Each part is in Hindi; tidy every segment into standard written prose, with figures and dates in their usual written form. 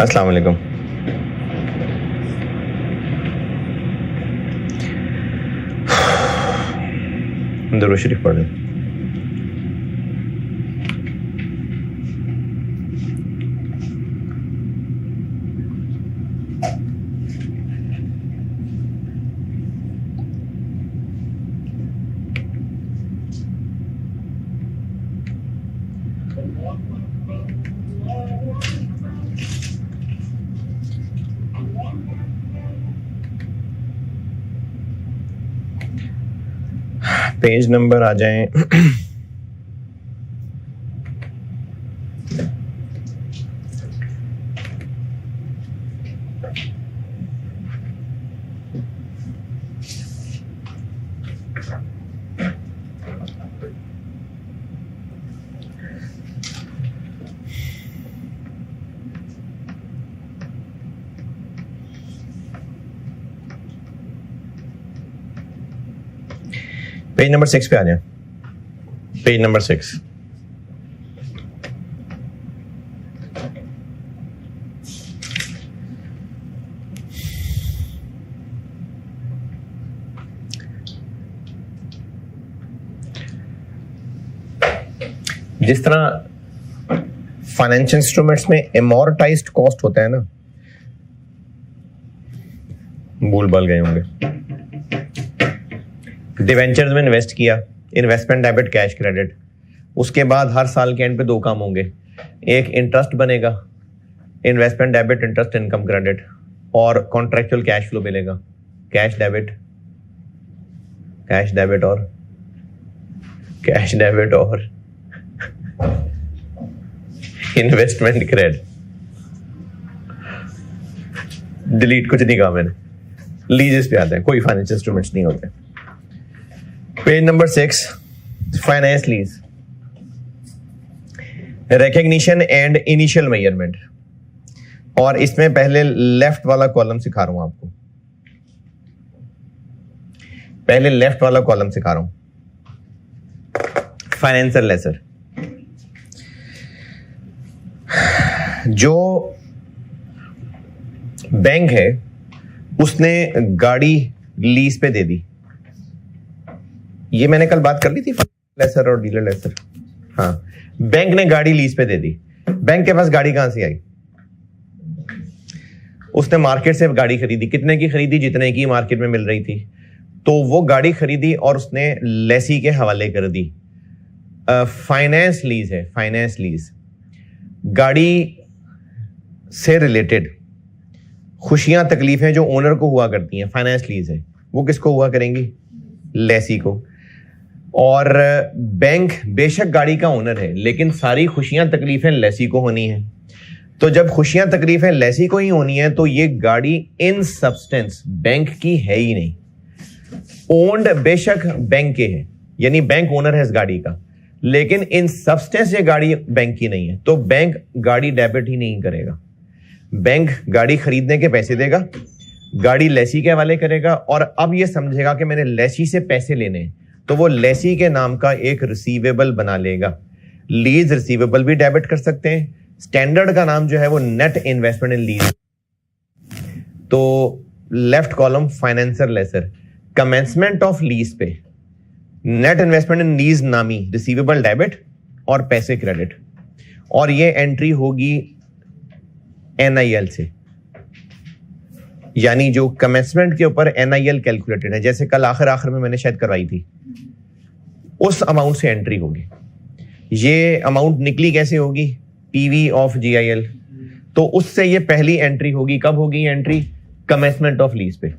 अस्सलाम वालेकुम। दुरूद शरीफ पढ़ लें। पेज नंबर आ जाएं। पेज नंबर 6 पे आ जाए। Page number 6। जिस तरह फाइनेंशियल इंस्ट्रूमेंट्स में एमोर्टाइज्ड कॉस्ट होता है ना, भूल भाल गए होंगे। डिवेंचर्स में इन्वेस्ट किया, इन्वेस्टमेंट डेबिट कैश क्रेडिट, उसके बाद हर साल के एंड पे दो काम होंगे, एक इंटरेस्ट बनेगा, investment debit interest income credit, और कॉन्ट्रेक्चुअल कैश फ्लो मिलेगा, कैश डेबिट और कैश डेबिट और इन्वेस्टमेंट क्रेडिट। डिलीट कुछ नहीं कहा मैंने, लीजेस पे आते हैं, कोई फाइनेंशियल इंस्ट्रूमेंट्स नहीं होते। Page number 6, finance lease, recognition and initial measurement. और इसमें पहले लेफ्ट वाला कॉलम सिखा रहा हूं आपको, पहले लेफ्ट वाला कॉलम सिखा रहा हूं। फाइनेंशियल लेसर, जो बैंक है उसने गाड़ी लीज पे दे दी, ये मैंने कल बात कर ली थी, लेसर और डीलर लेसर। हाँ, बैंक ने गाड़ी लीज पे दे दी। बैंक के पास गाड़ी कहां से आई? उसने मार्केट से गाड़ी खरीदी। कितने की खरीदी? जितने की मार्केट में मिल रही थी। तो वो गाड़ी खरीदी और उसने लेसी के हवाले कर दी। फाइनेंस लीज है, फाइनेंस लीज। गाड़ी से रिलेटेड खुशियां तकलीफें जो ओनर को हुआ करती हैं, फाइनेंस लीज है, वो किसको हुआ करेंगी? लेसी को। और बैंक बेशक गाड़ी का ओनर है, लेकिन सारी खुशियां तकलीफें लेसी को होनी है। तो जब खुशियां तकलीफें लेसी को ही होनी है, तो ये गाड़ी इन सब्सटेंस बैंक की है ही नहीं। ओन्ड बेशक बैंक के है, यानी बैंक ओनर है इस गाड़ी का, लेकिन इन सब्सटेंस ये गाड़ी बैंक की नहीं है। तो बैंक गाड़ी डेबिट ही नहीं करेगा। बैंक गाड़ी खरीदने के पैसे देगा, गाड़ी लेसी के हवाले करेगा, और अब ये समझेगा कि मैंने लेसी से पैसे लेने हैं, तो वो लेसी के नाम का एक रिसीवेबल बना लेगा। लीज रिसीवेबल भी डेबिट कर सकते हैं। स्टैंडर्ड का नाम जो है वो नेट इन्वेस्टमेंट इन लीज। तो left column financial lessor, commencement of lease पे नेट इन्वेस्टमेंट इन लीज नामी रिसीवेबल डेबिट और पैसे क्रेडिट, और ये एंट्री होगी एनआईएल से, यानी जो कमेंसमेंट के ऊपर एनआईएल कैलकुलेटेड है, जैसे कल आखिर में मैंने शायद करवाई थी, उस अमाउंट से एंट्री होगी। ये अमाउंट निकली कैसे होगी? PV of GIL. तो उससे ये पहली एंट्री होगी। कब होगी एंट्री? कमेंसमेंट ऑफ लीज पे।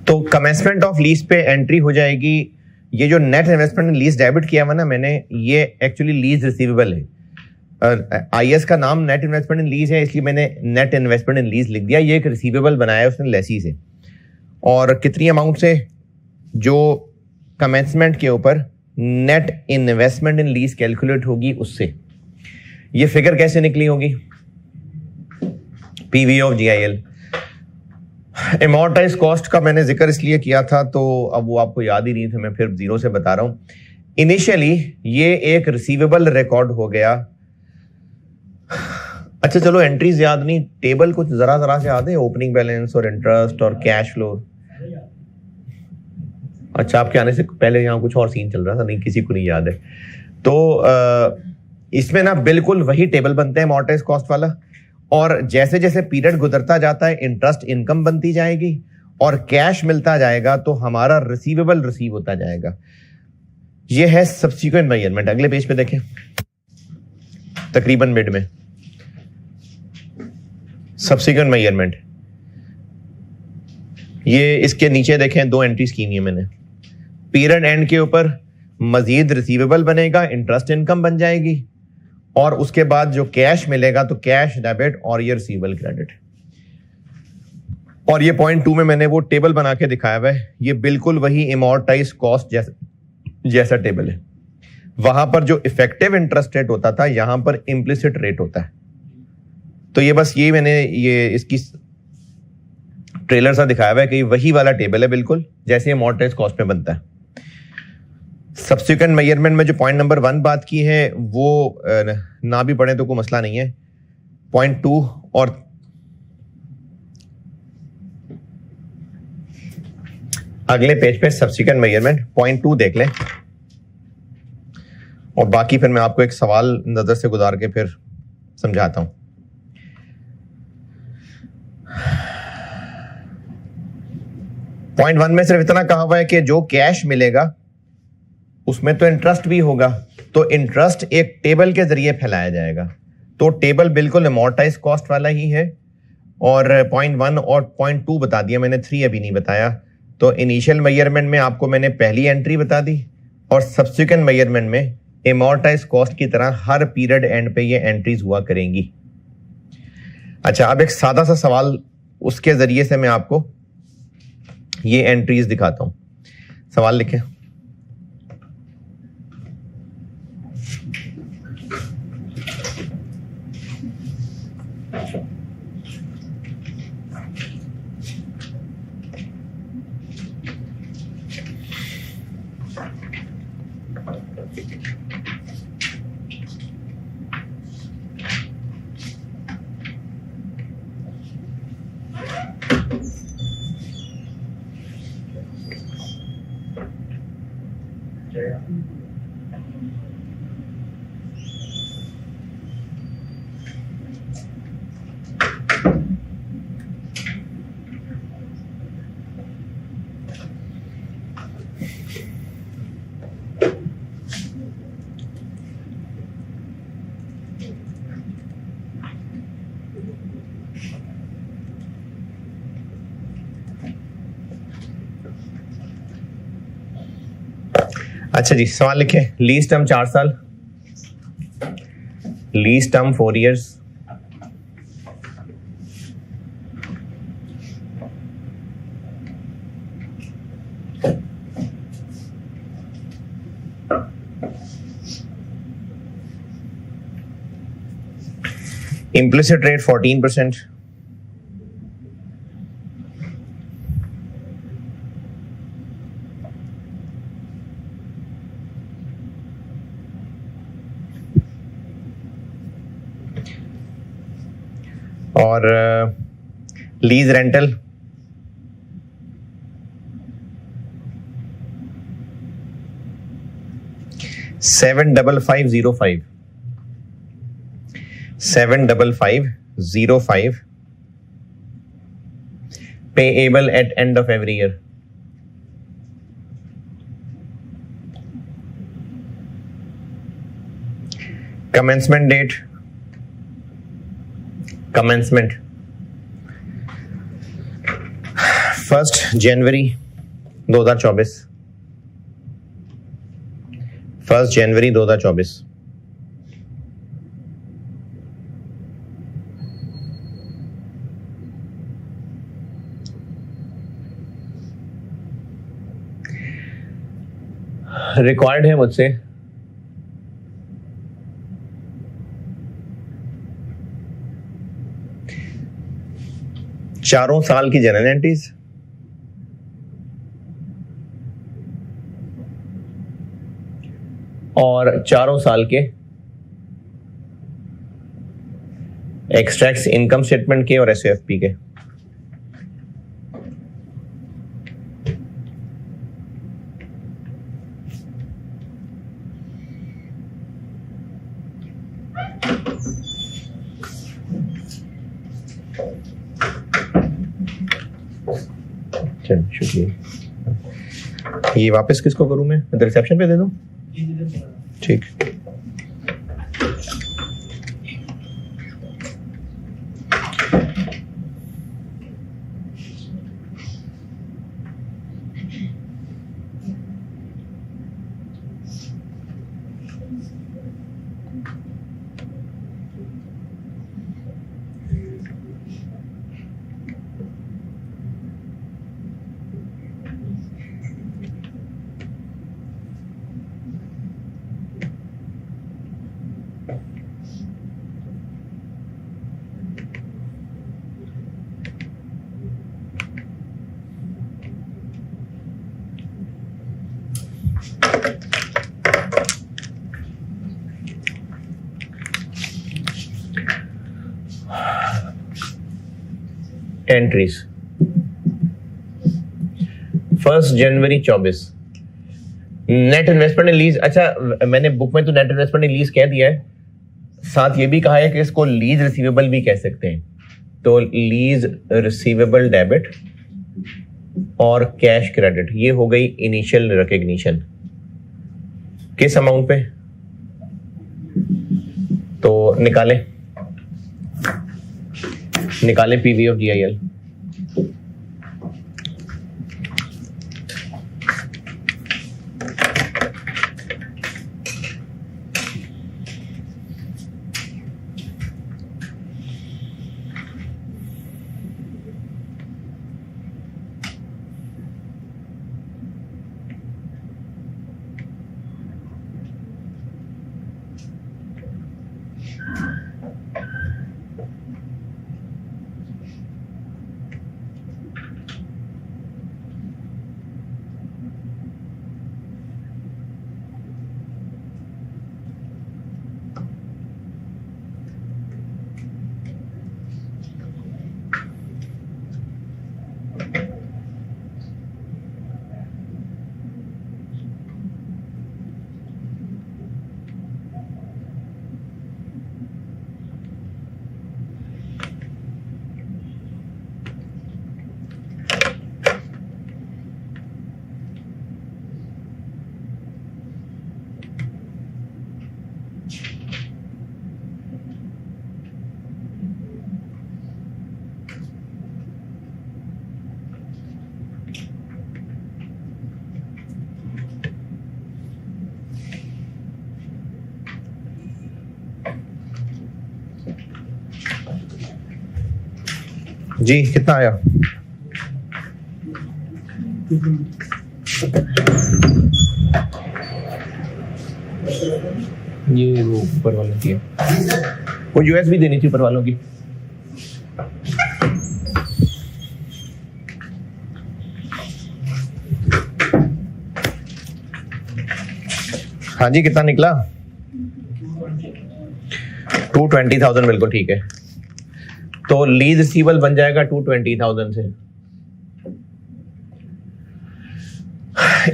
तो कमेंसमेंट ऑफ लीज पे एंट्री हो जाएगी। ये जो नेट इन्वेस्टमेंट लीज डेबिट किया हुआ ना मैंने, ये एक्चुअली लीज रिसीवेबल है। आईएस का नाम नेट इन्वेस्टमेंट इन लीज है, इसलिए मैंने नेट इन्वेस्टमेंट इन लीज लिख दिया। ये एक रिसीवेबल बनाया है उसने लेसी से, और कितनी अमाउंट से? जो कमेंसमेंट के ऊपर net investment in lease calculate होगी उससे। ये फिगर कैसे निकली होगी? PV of GIL. एमोर्टाइज कॉस्ट का मैंने जिक्र इसलिए किया था, तो अब वो आपको याद ही नहीं था, मैं फिर जीरो से बता रहा हूं। इनिशियली ये एक रिसीवेबल रिकॉर्ड हो गया। अच्छा चलो, एंट्रीज याद नहीं, टेबल कुछ जरा जरा से याद है, ओपनिंग बैलेंस और इंटरेस्ट और कैश फ्लो। अच्छा, आपके आने से पहले यहाँ कुछ और सीन चल रहा था, नहीं किसी को नहीं याद है। तो इसमें ना बिल्कुल वही टेबल बनते हैं एमोर्टाइज कॉस्ट वाला, और जैसे जैसे पीरियड गुजरता जाता है इंटरेस्ट इनकम बनती जाएगी और कैश मिलता जाएगा, तो हमारा रिसीवेबल रिसीव होता जाएगा। ये है सब्सिक्वेंट मेजरमेंट। अगले पेज पे देखें, तकरीबन मिड में सब्सिक्वेंट मेजरमेंट। ये इसके नीचे देखें, दो एंट्रीज की है मैंने। पीरियड एंड के ऊपर मजीद रिसीवेबल बनेगा, इंटरेस्ट इनकम बन जाएगी, और उसके बाद जो कैश मिलेगा तो कैश डेबिट और ये रिसीवेबल क्रेडिट। और ये पॉइंट 2 में मैंने वो टेबल बना के दिखाया हुआ है, ये बिल्कुल वही इमोर्टाइज कॉस्ट जैसा टेबल है। वहां पर जो इफेक्टिव इंटरेस्ट रेट होता था, यहां पर इम्प्लिसिट रेट होता है। तो ये बस ये मैंने ये इसकी ट्रेलर सा दिखाया हुआ है कि वही वाला टेबल है बिल्कुल जैसे इमोर्टाइज कॉस्ट में बनता है। सब्सिक्वेंट मेजरमेंट में जो पॉइंट नंबर 1 बात की है वो ना भी पढ़े तो कोई मसला नहीं है। पॉइंट 2 और अगले पेज पे सब्सिक्वेंट मेजरमेंट पॉइंट 2 देख लें, और बाकी फिर मैं आपको एक सवाल नजर से गुजार के फिर समझाता हूं। पॉइंट 1 में सिर्फ इतना कहा हुआ है कि जो कैश मिलेगा उसमें तो इंटरेस्ट भी होगा, तो इंटरेस्ट एक टेबल के जरिए फैलाया जाएगा। तो टेबल बिल्कुल अमोर्टाइज कॉस्ट वाला ही है, और पॉइंट 1 और पॉइंट 2 बता दिया मैंने, 3 अभी नहीं बताया। तो इनिशियल मेजरमेंट में आपको मैंने पहली एंट्री बता दी, और सब्सिक्वेंट मेजरमेंट में अमोर्टाइज कॉस्ट की तरह हर पीरियड एंड पे ये एंट्रीज हुआ करेंगी। अच्छा, अब एक सादा सा सवाल, उसके जरिए से मैं आपको ये एंट्रीज दिखाता हूं। सवाल लिखें। अच्छा जी, सवाल लिखे। लीज टर्म 4 साल, lease term 4 years, implicit rate 14%, और lease rental 75505 75505 payable at end of every year. Commencement date, commencement 1 January 2024, 1 January 2024। Required है मुझसे चारों साल की जनरल एंट्रीज, और चारों साल के एक्सट्रैक्ट्स इनकम स्टेटमेंट के और एसओएफपी के। शुक्रिया। ये वापस किसको करूं मैं रिसेप्शन पे दे दूं? ठीक। एंट्रीज 1 जनवरी 24, नेट इन्वेस्टमेंट लीज। अच्छा, मैंने बुक में तो नेट इन्वेस्टमेंट लीज कह दिया है, साथ ये भी कहा है कि इसको लीज रिसीवेबल भी कह सकते हैं। तो लीज रिसीवेबल डेबिट और कैश क्रेडिट, ये हो गई इनिशियल रिकॉग्निशन। किस अमाउंट पे? तो निकाले पीवी ऑफ जीआईएल। जी कितना आया? ये वो ऊपर वालों की है, वो यूएस भी देनी थी ऊपर वालों की। हाँ जी, कितना निकला? 220,000, बिल्कुल ठीक है। तो लीज रिसीवेबल बन जाएगा 220,000 से।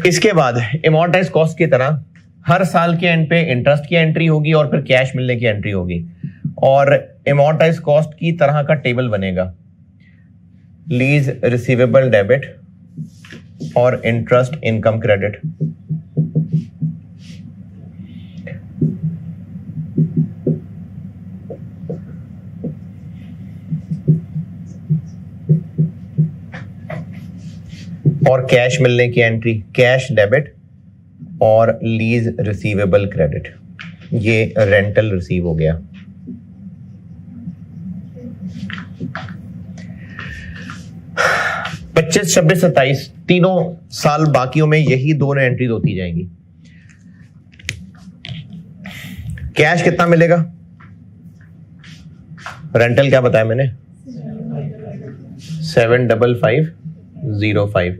इसके बाद अमॉर्टाइज कॉस्ट की तरह हर साल के एंड पे इंटरेस्ट की एंट्री होगी और फिर कैश मिलने की एंट्री होगी, और अमॉर्टाइज कॉस्ट की तरह का टेबल बनेगा, लीज रिसीवेबल डेबिट और इंटरेस्ट इनकम क्रेडिट। और कैश मिलने की एंट्री, कैश डेबिट और लीज रिसीवेबल क्रेडिट, ये रेंटल रिसीव हो गया। पच्चीस, 26, 27 तीनों साल बाकियों में यही दोनों एंट्रीज होती जाएंगी। कैश कितना मिलेगा? रेंटल क्या बताया मैंने? 75505।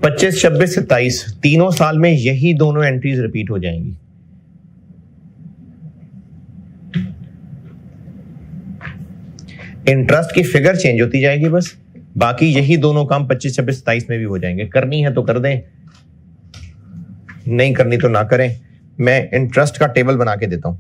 पच्चीस, 26, 27 तीनों साल में यही दोनों एंट्रीज रिपीट हो जाएंगी। इंटरेस्ट की फिगर चेंज होती जाएगी बस, बाकी यही दोनों काम 25, 26, 27 में भी हो जाएंगे। करनी है तो कर दें, नहीं करनी तो ना करें। मैं इंटरेस्ट का टेबल बना के देता हूं।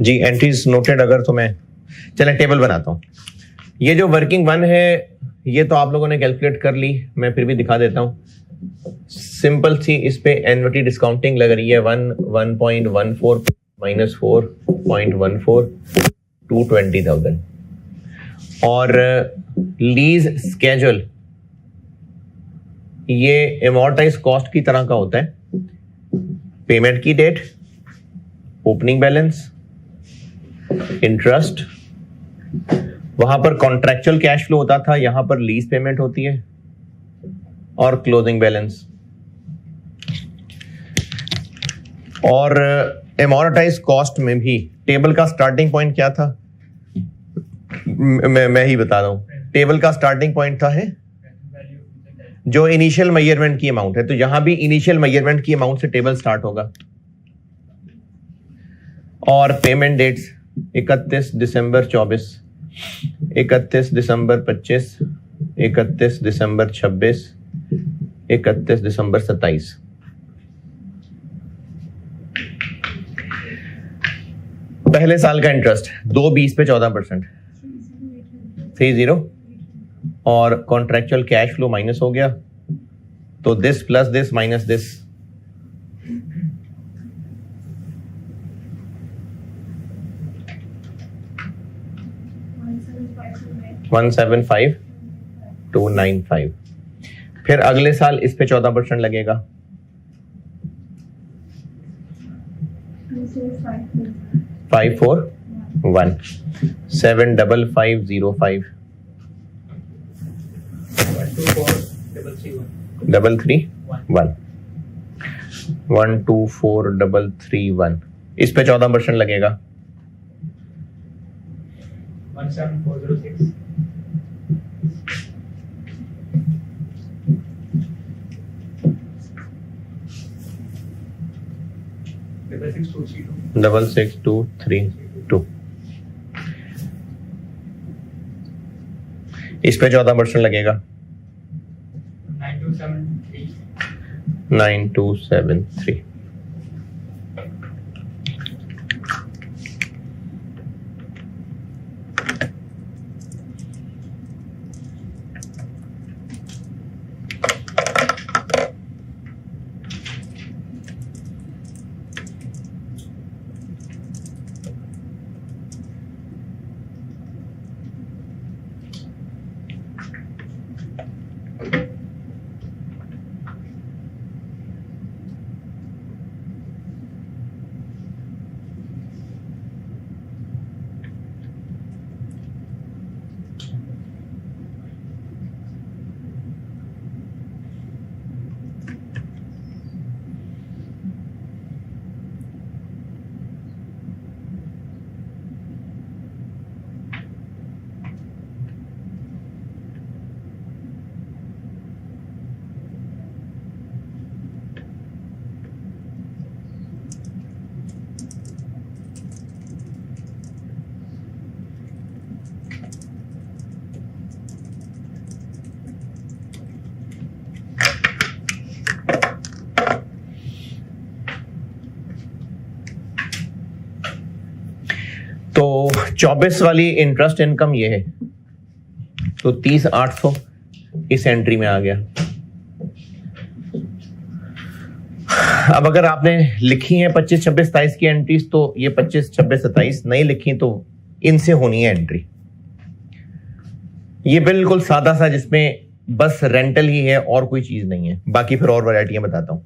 जी एंट्रीज नोटेड। अगर तो मैं चलें टेबल बनाता हूं। ये जो वर्किंग वन है ये तो आप लोगों ने कैलकुलेट कर ली, मैं फिर भी दिखा देता हूं। सिंपल सी इस पे एन्युटी डिस्काउंटिंग लग रही है 1.14 माइनस 4.14 220,000 और लीज स्केड्यूल ये एमोर्टाइज कॉस्ट की तरह का होता है। पेमेंट की डेट, ओपनिंग बैलेंस, इंटरेस्ट, वहां पर कॉन्ट्रैक्चुअल कैश फ्लो होता था, यहां पर लीज पेमेंट होती है और क्लोजिंग बैलेंस। और एमोर्टाइज कॉस्ट में भी टेबल का स्टार्टिंग पॉइंट क्या था? मैं ही बता रहा हूं। टेबल का स्टार्टिंग पॉइंट था है जो इनिशियल मेजरमेंट की अमाउंट है, तो यहां भी इनिशियल मेजरमेंट की अमाउंट से टेबल स्टार्ट होगा। और पेमेंट डेट्स 31 दिसंबर 24, 31 दिसंबर 25, 31 दिसंबर 26, 31 दिसंबर 27। पहले साल का इंटरेस्ट 2/20 पे 14%, 30 और कॉन्ट्रैक्चुअल कैश फ्लो माइनस हो गया, तो this plus this minus this, 175,295। फिर अगले साल इस पे 14% लगेगा, 541 75505 331 124,331। इस पे 14% लगेगा, 17406 66232। इस पे 14% लगेगा, 9273। तो 24 वाली इंटरेस्ट इनकम ये है, तो 30,800 इस एंट्री में आ गया। अब अगर आपने लिखी है 25, 26, 27 की एंट्रीज, तो ये 25, 26, 27 नहीं लिखी तो इनसे होनी है एंट्री। ये बिल्कुल सादा सा, जिसमें बस रेंटल ही है और कोई चीज नहीं है। बाकी फिर और वैरायटियां बताता हूं।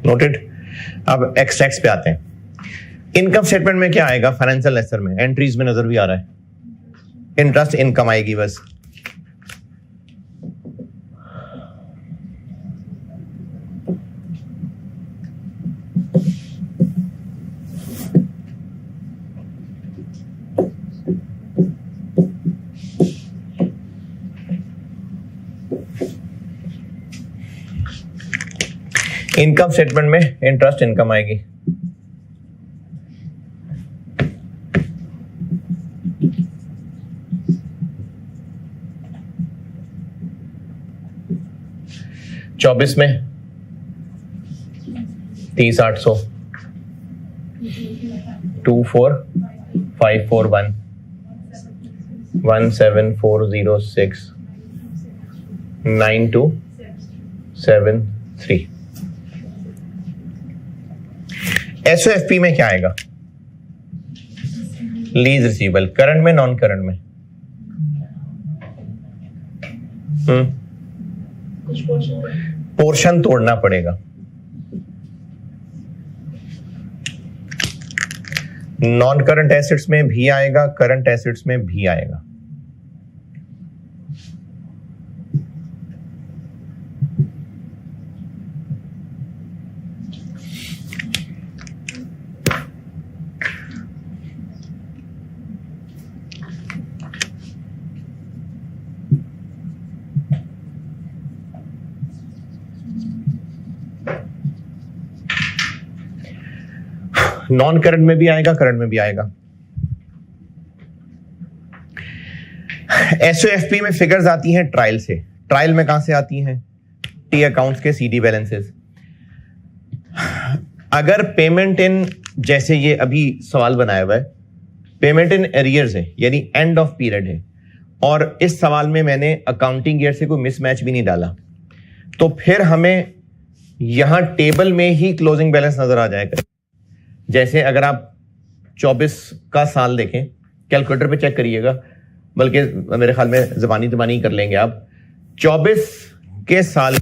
नोटेड। अब एक्सट्रैक्ट्स पे आते हैं। इनकम स्टेटमेंट में क्या आएगा? फाइनेंशियल लेसर में एंट्रीज में नजर भी आ रहा है, इंटरेस्ट इनकम आएगी बस। इनकम स्टेटमेंट में इंटरेस्ट इनकम आएगी। चौबीस में 30,800, 24,541, 17,406, 9273। एसओएफपी में क्या आएगा? लीज रिसीवेबल, करंट में नॉन करंट में? पोर्शन तोड़ना पड़ेगा। नॉन करंट एसेट्स में भी आएगा, करंट एसेट्स में भी आएगा। नॉन करंट में भी आएगा, करंट में भी आएगा। एसओएफपी में फिगर्स आती हैं ट्रायल से। ट्रायल में कहां से आती हैं? टी अकाउंट्स के सीडी बैलेंसेस। अगर पेमेंट इन, जैसे ये अभी सवाल बनाया हुआ है, पेमेंट इन एरियर्स है, यानी एंड ऑफ पीरियड है, और इस सवाल में मैंने अकाउंटिंग ईयर से कोई मिसमैच भी नहीं डाला, तो फिर हमें यहां टेबल में ही क्लोजिंग बैलेंस नजर आ जाएगा। जैसे अगर आप 24 का साल देखें, कैलकुलेटर पे चेक करिएगा, बल्कि मेरे ख्याल में ज़बानी कर लेंगे आप। 24 के साल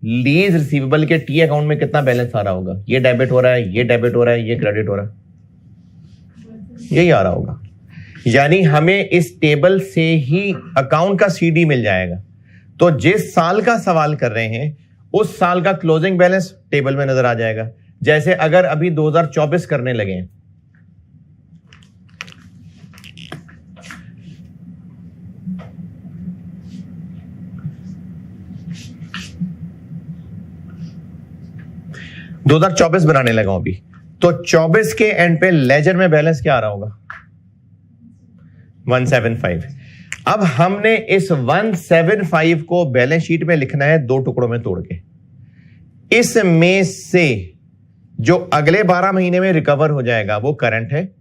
लीज रिसीवेबल के टी अकाउंट में कितना बैलेंस आ रहा होगा? ये डेबिट हो रहा है, ये डेबिट हो रहा है, ये क्रेडिट हो रहा है, यही आ रहा होगा। यानी हमें इस टेबल से ही अकाउंट का सीडी मिल जाएगा। तो जिस साल का सवाल कर रहे हैं उस साल का क्लोजिंग बैलेंस टेबल में नजर आ जाएगा। जैसे अगर अभी 2024 करने लगे हैं, बनाने लगा हूं अभी, तो 24 के एंड पे लेजर में बैलेंस क्या आ रहा होगा? 175। अब हमने इस 175 को बैलेंस शीट में लिखना है दो टुकड़ों में तोड़ के। इसमें से जो अगले 12 महीने में रिकवर हो जाएगा वो करंट है,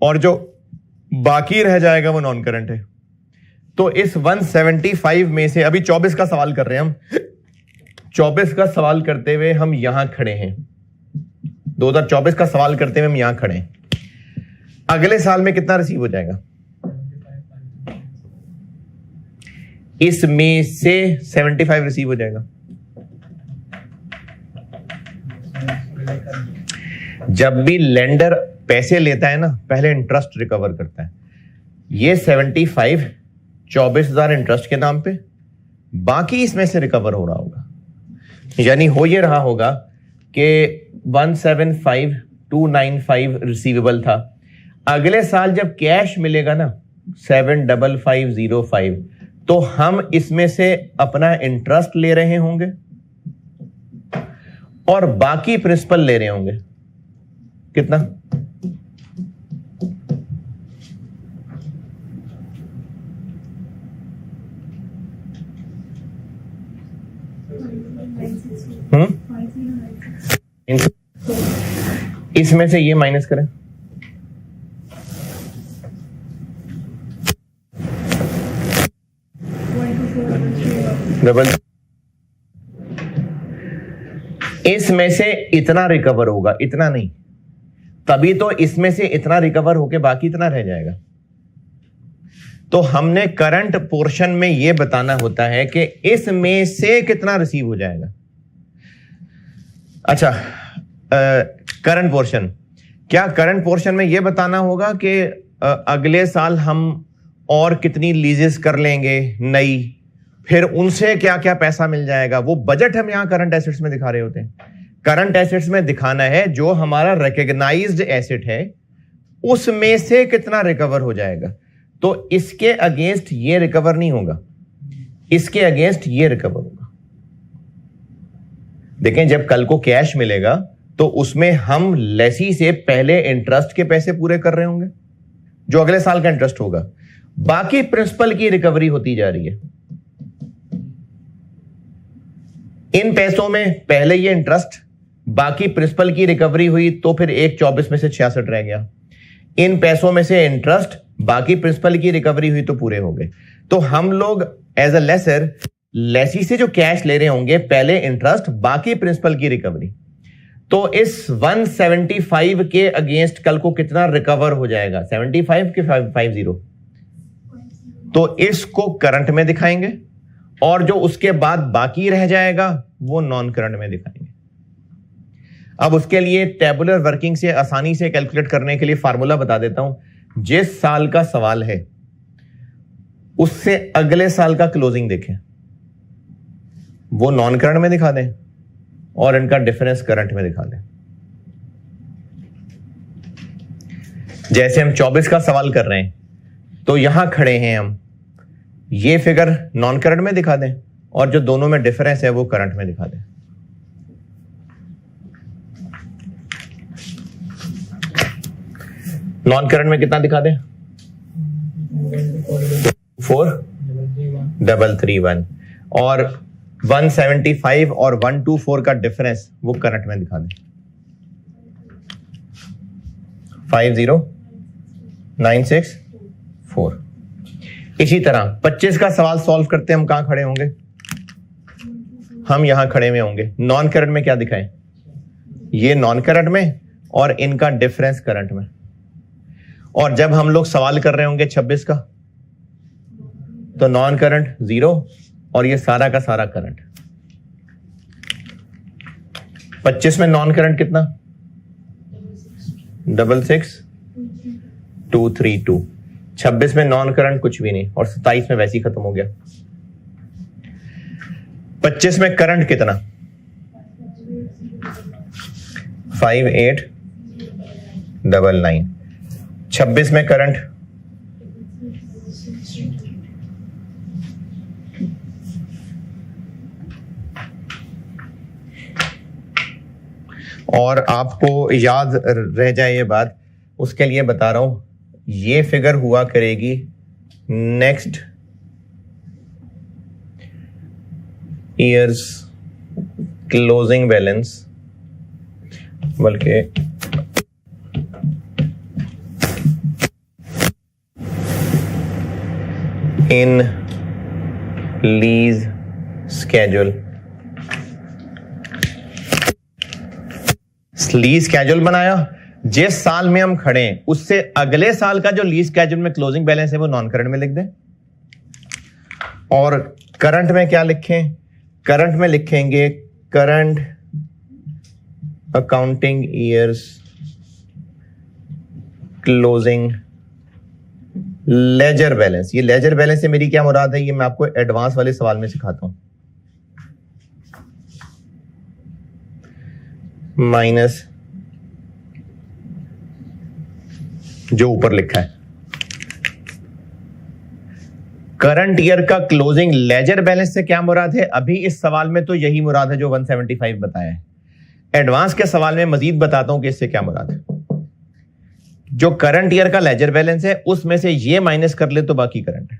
और जो बाकी रह जाएगा वो नॉन करंट है। तो इस 175 में से अभी 24 का सवाल कर रहे हैं हम, 24 का सवाल करते हुए हम यहां खड़े हैं, 2024 का सवाल करते हुए हम यहां खड़े हैं। अगले साल में कितना रिसीव हो जाएगा? इसमें से 75 रिसीव हो जाएगा। जब भी लेंडर पैसे लेता है ना, पहले इंटरेस्ट रिकवर करता है। ये 75 24,000 इंटरेस्ट के नाम पे, बाकी इसमें से रिकवर हो रहा होगा। यानी हो ये रहा होगा कि 175,295 रिसीवेबल था। अगले साल जब कैश मिलेगा ना 75505, तो हम इसमें से अपना इंटरेस्ट ले रहे होंगे और बाकी प्रिंसिपल ले रहे होंगे। कितना? इसमें से ये माइनस करें, डबल, इसमें से इतना रिकवर होगा, इतना नहीं, तभी तो इसमें से इतना रिकवर होके बाकी इतना रह जाएगा। तो हमने करंट पोर्शन में यह बताना होता है कि इसमें से कितना रिसीव हो जाएगा। अच्छा, करंट पोर्शन, क्या करंट पोर्शन में यह बताना होगा कि अगले साल हम और कितनी लीजेस कर लेंगे नई, फिर उनसे क्या क्या पैसा मिल जाएगा, वो बजट हम यहां करंट एसेट्स में दिखा रहे होते हैं। करंट एसेट्स में दिखाना है जो हमारा रिकॉग्नाइज्ड एसेट है उसमें से कितना रिकवर हो जाएगा। तो इसके अगेंस्ट ये रिकवर नहीं होगा, इसके अगेंस्ट ये रिकवर होगा। देखें, जब कल को कैश मिलेगा तो उसमें हम लेसी से पहले इंटरेस्ट के पैसे पूरे कर रहे होंगे जो अगले साल का इंटरेस्ट होगा, बाकी प्रिंसिपल की रिकवरी होती जा रही है। इन पैसों में पहले ये इंटरेस्ट, बाकी प्रिंसिपल की रिकवरी हुई, तो फिर एक 24 में से 66 रह गया। इन पैसों में से इंटरेस्ट, बाकी प्रिंसिपल की रिकवरी हुई तो पूरे हो गए। तो हम लोग एज अ लेसर लेसी से जो कैश ले रहे होंगे, पहले इंटरेस्ट, बाकी प्रिंसिपल की रिकवरी। तो इस 175 के अगेंस्ट कल को कितना रिकवर हो जाएगा? 75 के 50। तो इसको करंट में दिखाएंगे और जो उसके बाद बाकी रह जाएगा वो नॉन करंट में दिखाएंगे। अब उसके लिए टेबुलर वर्किंग से आसानी से कैलकुलेट करने के लिए फार्मूला बता देता हूं। जिस साल का सवाल है उससे अगले साल का क्लोजिंग देखें, वो नॉन करंट में दिखा दें और इनका डिफरेंस करंट में दिखा दें। जैसे हम 24 का सवाल कर रहे हैं तो यहां खड़े हैं हम, ये फिगर नॉन करंट में दिखा दें और जो दोनों में डिफरेंस है वो करंट में दिखा दें। नॉन करंट में कितना दिखा दें? 4,331 और 175 और 124 का डिफरेंस वो करंट में दिखा दें। 50964। इसी तरह 25 का सवाल सॉल्व करते हम कहां खड़े होंगे? हम यहां खड़े में होंगे। नॉन करंट में क्या दिखाएं? ये नॉन करंट में और इनका डिफरेंस करंट में। और जब हम लोग सवाल कर रहे होंगे 26 का, तो नॉन करंट 0 और ये सारा का सारा करंट। 25 में नॉन करंट कितना? 66,232। 26 में नॉन करंट कुछ भी नहीं और 27 में वैसे ही खत्म हो गया। 25 में करंट कितना? 5899। 26 में करंट और आपको याद रह जाए ये बात, उसके लिए बता रहा हूं, ये फिगर हुआ करेगी नेक्स्ट ईयर्स क्लोजिंग बैलेंस, बल्कि इन लीज स्केड्यूल। लीज स्केड्यूल बनाया, जिस साल में हम खड़े हैं उससे अगले साल का जो लीज स्केड्यूल में क्लोजिंग बैलेंस है वो नॉन करंट में लिख दें। और करंट में क्या लिखें? करंट में लिखेंगे current accounting years closing ledger balance. ये लेजर बैलेंस से मेरी क्या मुराद है, ये मैं आपको एडवांस वाले सवाल में सिखाता हूं। माइनस जो ऊपर लिखा है करंट ईयर का क्लोजिंग लेजर बैलेंस से क्या मुराद है? अभी इस सवाल में तो यही मुराद है जो 175 बताया है। एडवांस के सवाल में मजीद बताता हूं कि इससे क्या मुराद है। जो करंट ईयर का लेजर बैलेंस है उसमें से ये माइनस कर ले तो बाकी करंट है।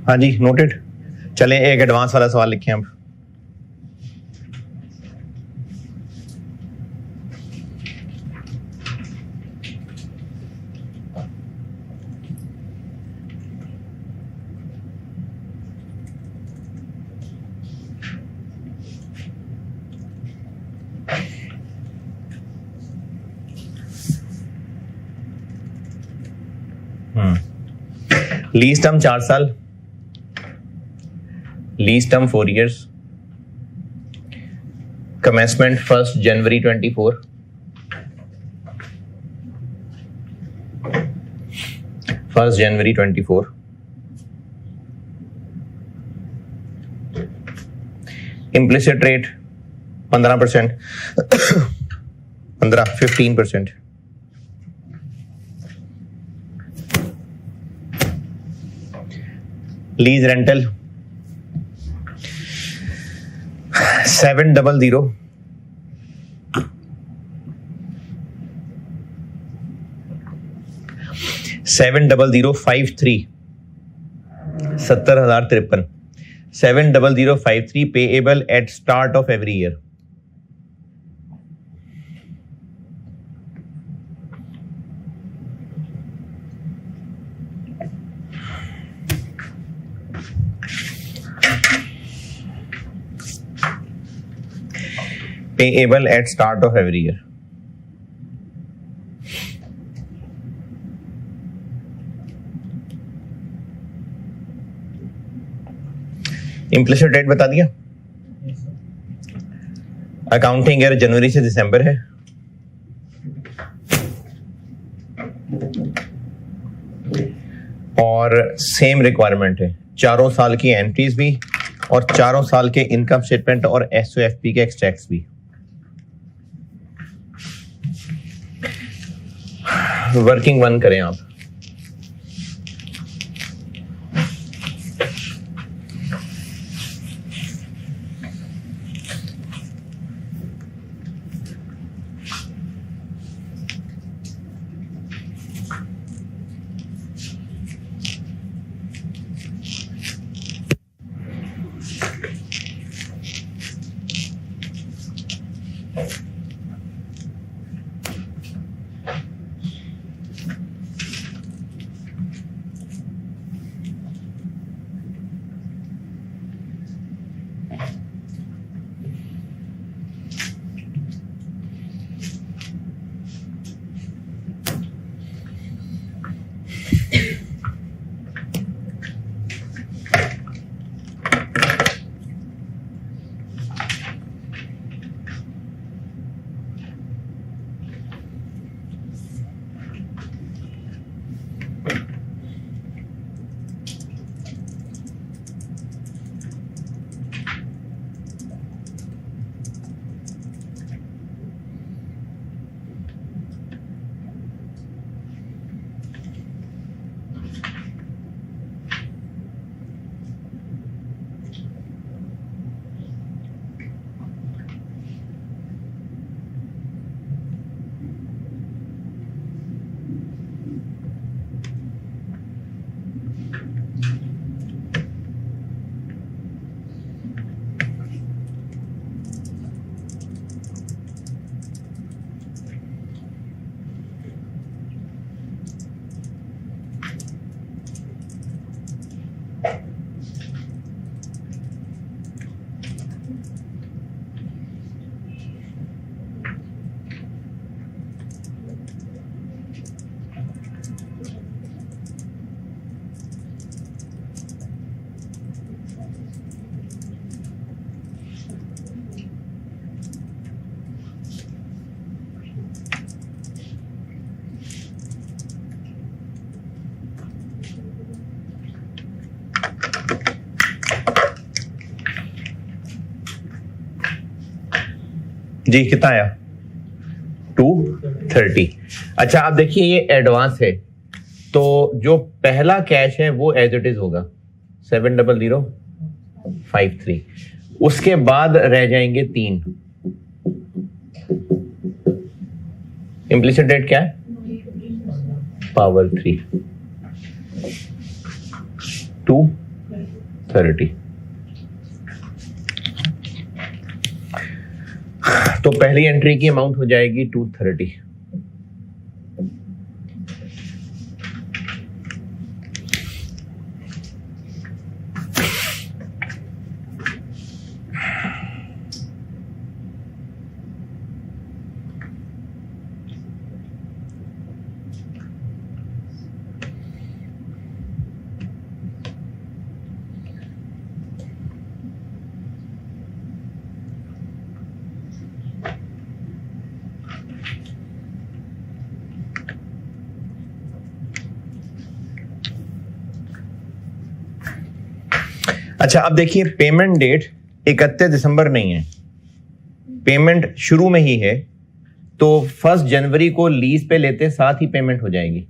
हाँ जी, नोटेड। चलें एक एडवांस वाला सवाल लिखें अब। लीज टर्म 4 साल, lease term 4 years, commencement 1st January 24, 1st January 24, implicit rate 15%, 15%. Lease rental 700 70053 70,053 70053 payable at start of every year. Payable at start of every year. Implicit rate बता दिया. अकाउंटिंग ईयर जनवरी से दिसंबर है. और सेम रिक्वायरमेंट है, चारों साल की एंट्रीज भी और चारों साल के इनकम स्टेटमेंट और एसओएफपी के एक्सट्रैक्ट्स भी. वर्किंग वन करें आप. जी कितना आया 230. अच्छा आप देखिए ये एडवांस है तो जो पहला कैश है वो एज इट इज होगा 70053. उसके बाद रह जाएंगे 3. इम्प्लिसिट रेट क्या है पावर 3 230. तो पहली एंट्री की अमाउंट हो जाएगी 230. अच्छा, अब देखिए पेमेंट डेट 31 दिसंबर नहीं है, पेमेंट शुरू में ही है, तो 1 जनवरी को लीज पे लेते साथ ही पेमेंट हो जाएगी।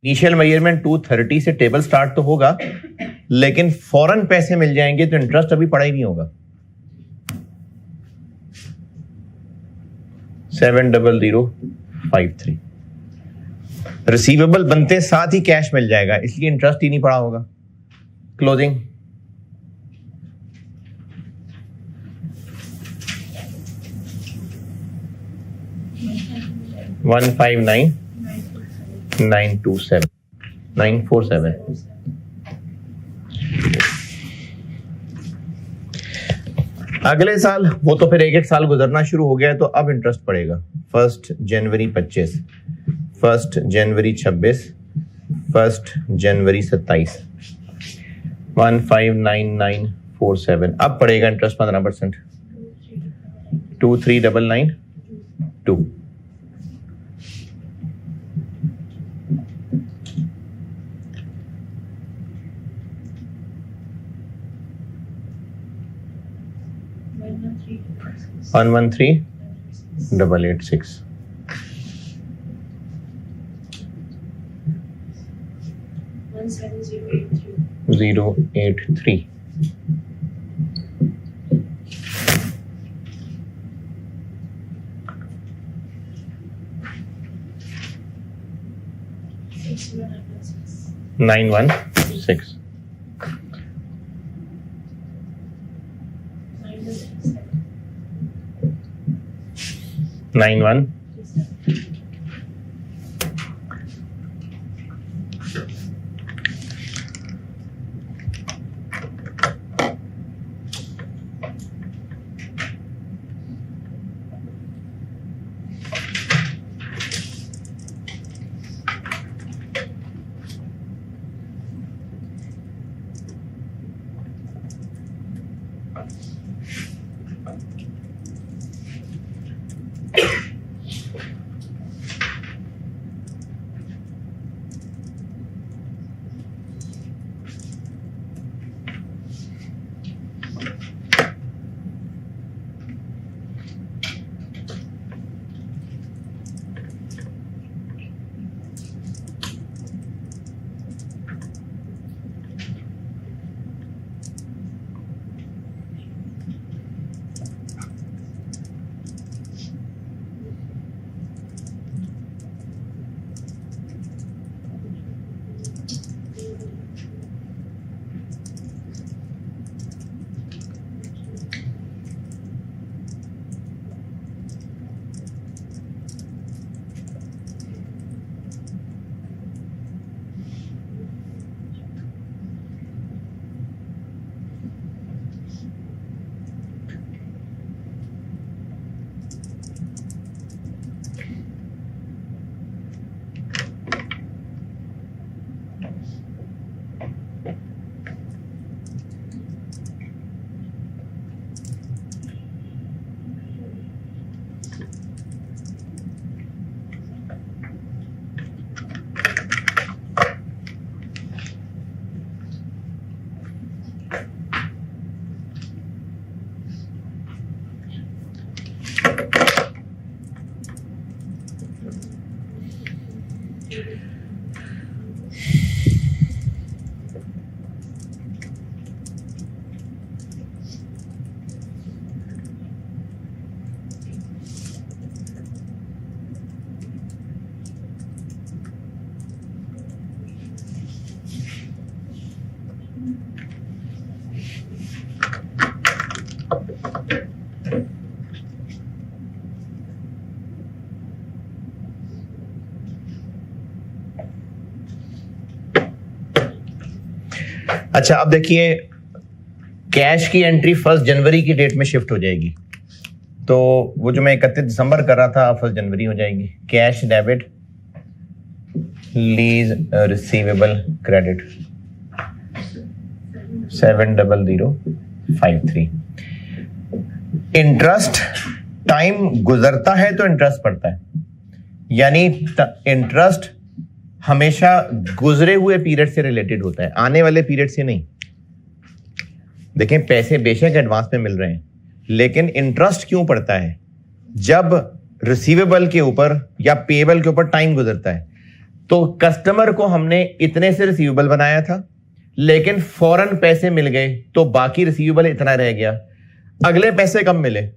इनिशियल मेजरमेंट 230 से टेबल स्टार्ट तो होगा, लेकिन फौरन पैसे मिल जाएंगे तो इंटरेस्ट अभी पड़ा ही नहीं होगा। 70053 रिसीवेबल बनते साथ ही कैश मिल जाएगा, इसलिए इंटरेस्ट ही नहीं पड़ा होगा। क्लोजिंग 159,947 अगले साल वो तो फिर एक साल गुजरना शुरू हो गया है, तो अब इंटरेस्ट पड़ेगा। 1 जनवरी 25, 1 जनवरी 26, 1 जनवरी 27, 159,947 अब पड़ेगा इंटरेस्ट 15%। 23,992 113,886 083 916 91 अच्छा, अब देखिए कैश की एंट्री 1 जनवरी की डेट में शिफ्ट हो जाएगी, तो वो जो मैं 31 दिसंबर कर रहा था 1 जनवरी हो जाएगी। Cash debit lease receivable credit 70053। Interest time गुजरता है तो इंटरेस्ट पड़ता है, यानी इंटरेस्ट हमेशा गुजरे हुए पीरियड से रिलेटेड होता है, आने वाले पीरियड से नहीं। देखें पैसे बेशक एडवांस में मिल रहे हैं, लेकिन इंटरेस्ट क्यों पड़ता है? जब रिसीवेबल के ऊपर या पेएबल के ऊपर टाइम गुजरता है, तो कस्टमर को हमने इतने से रिसीवेबल बनाया था, लेकिन फौरन पैसे मिल गए तो बाकी रिसीवेबल इतना रह गया। अगले पैसे कब मिले?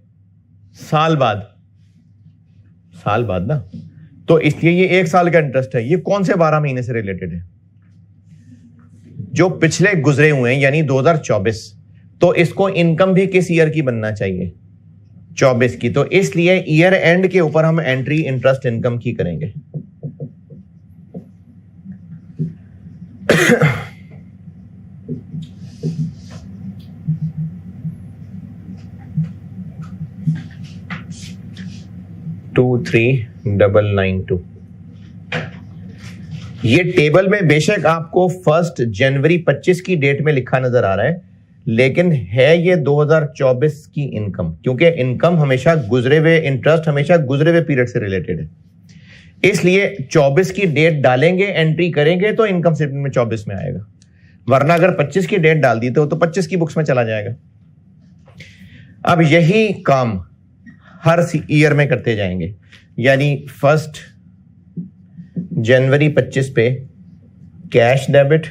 साल बाद ना। तो इसलिए ये 1 साल का इंटरेस्ट है। ये कौन से 12 महीने से रिलेटेड है? जो पिछले गुजरे हुए हैं, यानी 2024। तो इसको इनकम भी किस ईयर की बनना चाहिए? 24 की। तो इसलिए ईयर एंड के ऊपर हम एंट्री इंटरेस्ट इनकम की करेंगे। टू 3,992। ये टेबल में बेशक आपको 1 जनवरी 25 की डेट में लिखा नजर आ रहा है, लेकिन है ये 2024 की इनकम, क्योंकि इनकम हमेशा गुजरे हुए, इंटरेस्ट हमेशा गुजरे हुए पीरियड से रिलेटेड है। इसलिए 24 की डेट डालेंगे, एंट्री करेंगे तो इनकम स्टेटमेंट में 24 में आएगा, वरना अगर 25 की डेट डाल दी तो 25 की बुक्स में चला जाएगा। अब यही काम हर ईयर में करते जाएंगे, यानी 1 जनवरी 25 पे cash debit,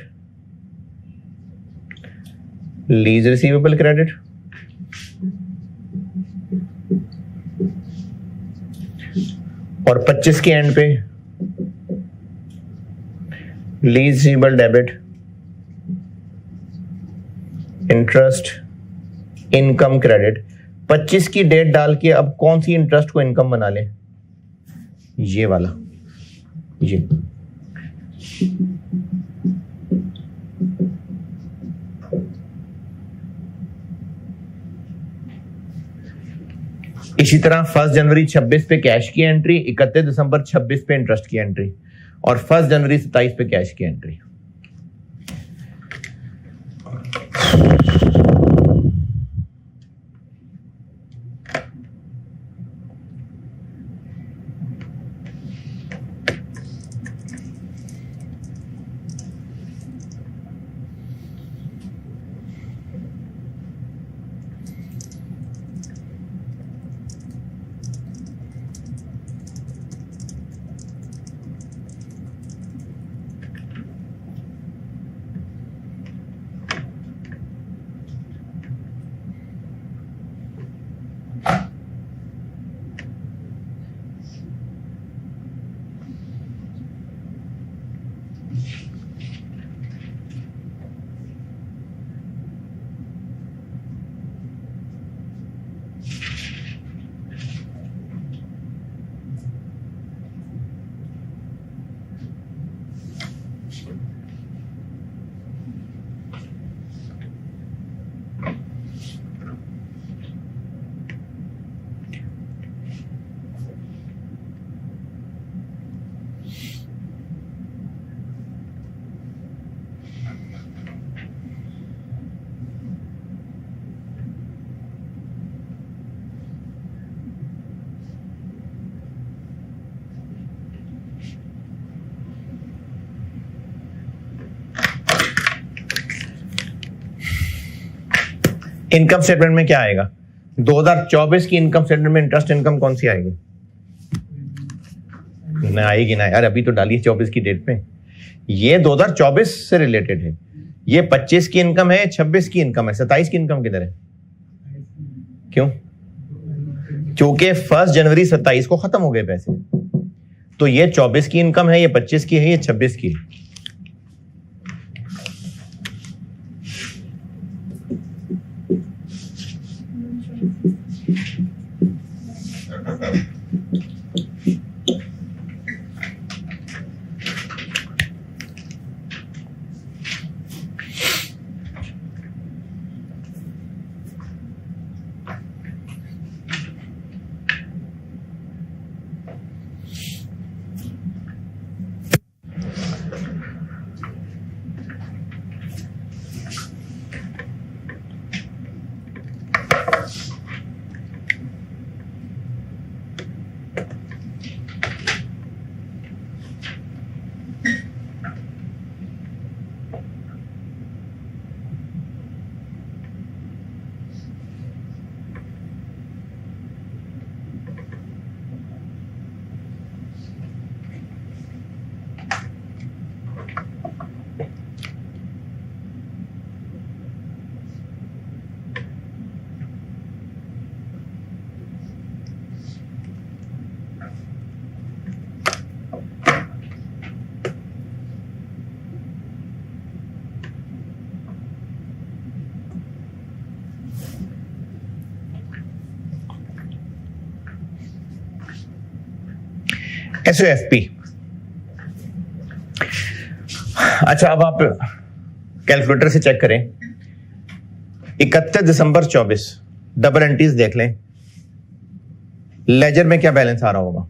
lease receivable credit, और 25 के एंड पे lease receivable debit, interest income credit. 25 की डेट डाल के अब कौन सी इंटरेस्ट को इनकम बना ले? ये वाला, ये। इसी तरह 1 जनवरी 26 पे कैश की एंट्री, 31 दिसंबर 26 पे इंटरेस्ट की एंट्री, और 1 जनवरी 27 पे कैश की एंट्री। इनकम स्टेटमेंट में क्या आएगा? 2024 की इनकम स्टेटमेंट में इंटरेस्ट इनकम कौन सी आएगी? ना आएगी ना यार, अभी तो डाली 24 की डेट में। ये 2024 से रिलेटेड है। ये 25 की इनकम है, 26 की इनकम है, 27 की इनकम किधर है? क्यों? क्योंकि 1 जनवरी 27 को खत्म हो गए पैसे। तो ये 24 की इनकम है, ये 25 की है, ये 26 की है। SOFP। अच्छा, अब आप कैलकुलेटर से चेक करें। 31 दिसंबर 24, डबल एंट्रीज देख लें, लेजर में क्या बैलेंस आ रहा होगा।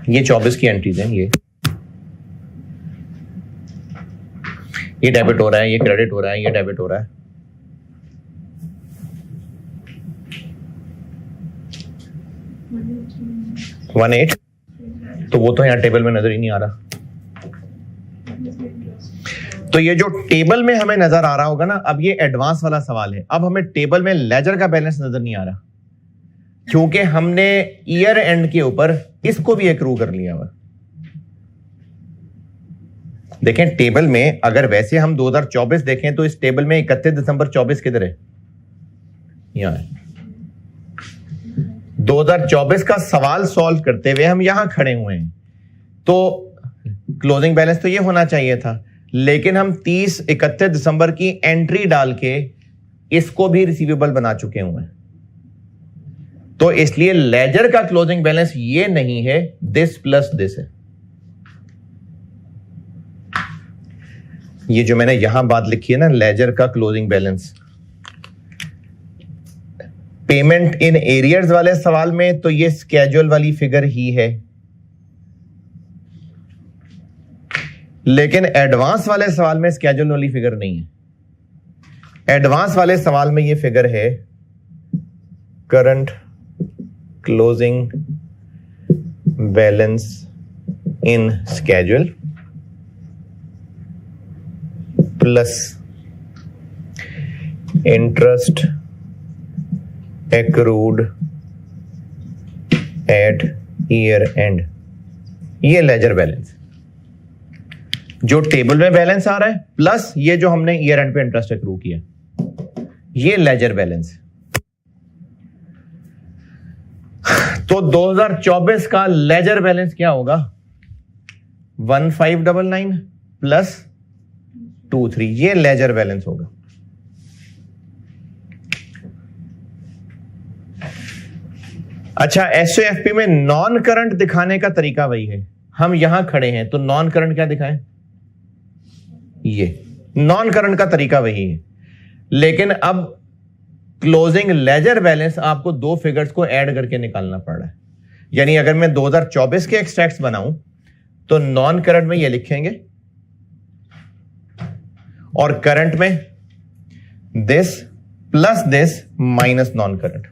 ये 24 की एंट्रीज हैं, ये डेबिट हो रहा है, ये क्रेडिट हो रहा है, ये डेबिट हो रहा है। वन एट, तो वो तो यहां टेबल में नजर ही नहीं आ रहा। तो ये जो टेबल में हमें नजर आ रहा होगा ना, अब ये एडवांस वाला सवाल है। अब हमें टेबल में लेजर का बैलेंस नजर नहीं आ रहा, क्योंकि हमने ईयर एंड के ऊपर इसको भी एक्रू कर लिया हुआ। देखें टेबल में, अगर वैसे हम 2024 देखें तो इस टेबल में 31 दिसंबर 24 किधर है, यहां है। 2024 का सवाल सॉल्व करते हुए हम यहां खड़े हुए हैं, तो क्लोजिंग बैलेंस तो ये होना चाहिए था, लेकिन हम 31 दिसंबर की एंट्री डाल के इसको भी रिसीवेबल बना चुके हुए हैं। तो इसलिए लेजर का क्लोजिंग बैलेंस ये नहीं है, दिस प्लस दिस है। ये जो मैंने यहां बात लिखी है ना, लेजर का closing balance, payment in arrears वाले सवाल में तो ये स्केड्यूल वाली फिगर ही है, लेकिन एडवांस वाले सवाल में स्केड्यूल वाली फिगर नहीं है। एडवांस वाले सवाल में ये फिगर है current closing balance in schedule plus interest accrued at year end. ये लेजर बैलेंस जो टेबल में बैलेंस आ रहा है, प्लस ये जो हमने ईयर एंड पे इंटरेस्ट एक्रू किया, ये लेजर बैलेंस। तो 2024 का लेजर बैलेंस क्या होगा, 1599 प्लस 23, ये लेजर बैलेंस होगा। अच्छा, एसओएफपी में नॉन करंट दिखाने का तरीका वही है। हम यहां खड़े हैं तो नॉन करंट क्या दिखाएं, ये नॉन करंट का तरीका वही है, लेकिन अब क्लोजिंग लेजर बैलेंस आपको दो फिगर्स को ऐड करके निकालना पड़ रहा है। यानी अगर मैं 2024 के एक्सट्रैक्ट्स बनाऊं तो नॉन करंट में ये लिखेंगे और करंट में this plus this minus non current.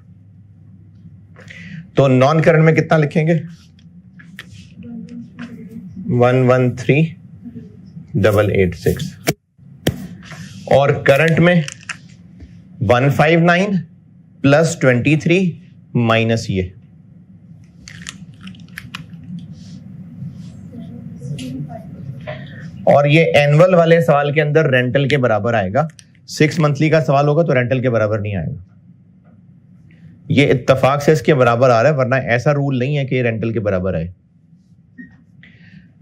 तो नॉन करंट में कितना लिखेंगे, 113886, और करंट में 159 प्लस 23 माइनस ये। और ये एनुअल वाले सवाल के अंदर रेंटल के बराबर आएगा। 6 मंथली का सवाल होगा तो रेंटल के बराबर नहीं आएगा। ये इत्तेफाक से इसके बराबर आ रहा है, वरना ऐसा रूल नहीं है कि रेंटल के बराबर आए।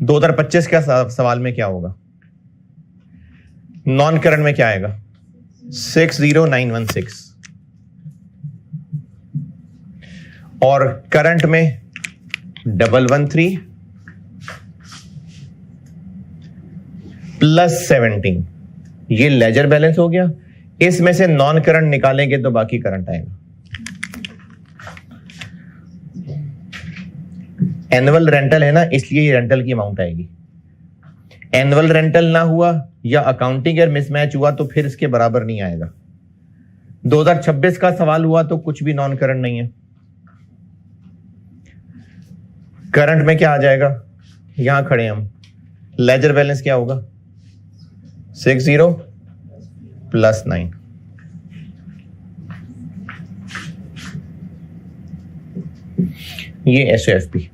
2025 का सवाल में क्या होगा, नॉन करंट में क्या आएगा, 60916, और करंट में 113 प्लस 17। ये लेजर बैलेंस हो गया। इसमें से नॉन करंट निकालेंगे तो बाकी करंट आएगा। एनुअल रेंटल है ना, इसलिए रेंटल की अमाउंट आएगी। एनुअल रेंटल ना हुआ या अकाउंटिंग या मिसमैच हुआ तो फिर इसके बराबर नहीं आएगा। 2026 का सवाल हुआ तो कुछ भी नॉन करंट नहीं है। करंट में क्या आ जाएगा, यहां खड़े हम, लेजर बैलेंस क्या होगा, 60 प्लस 9। ये एसओएफपी।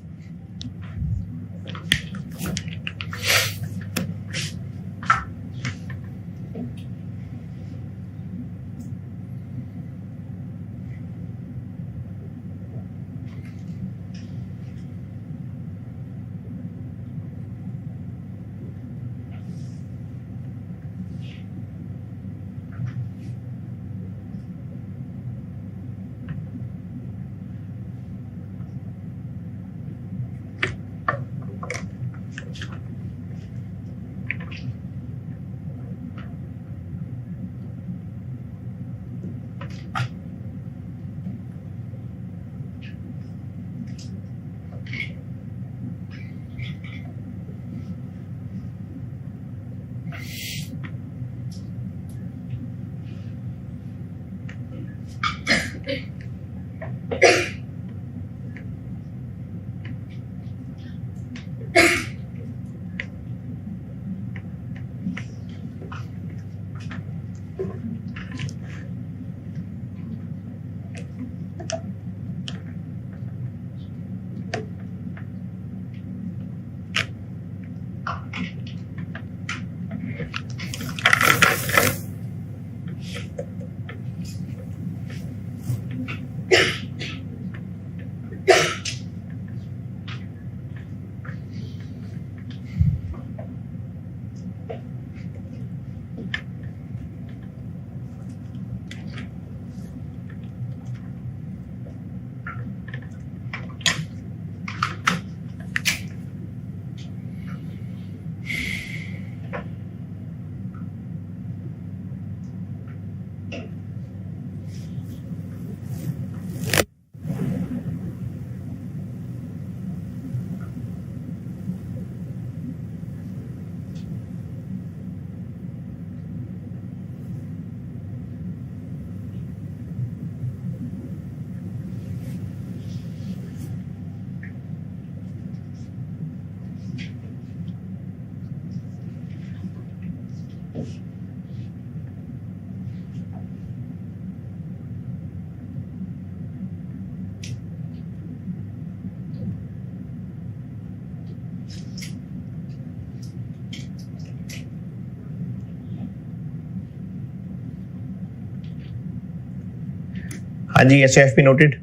हाँ जी, एसएफपी नोटेड।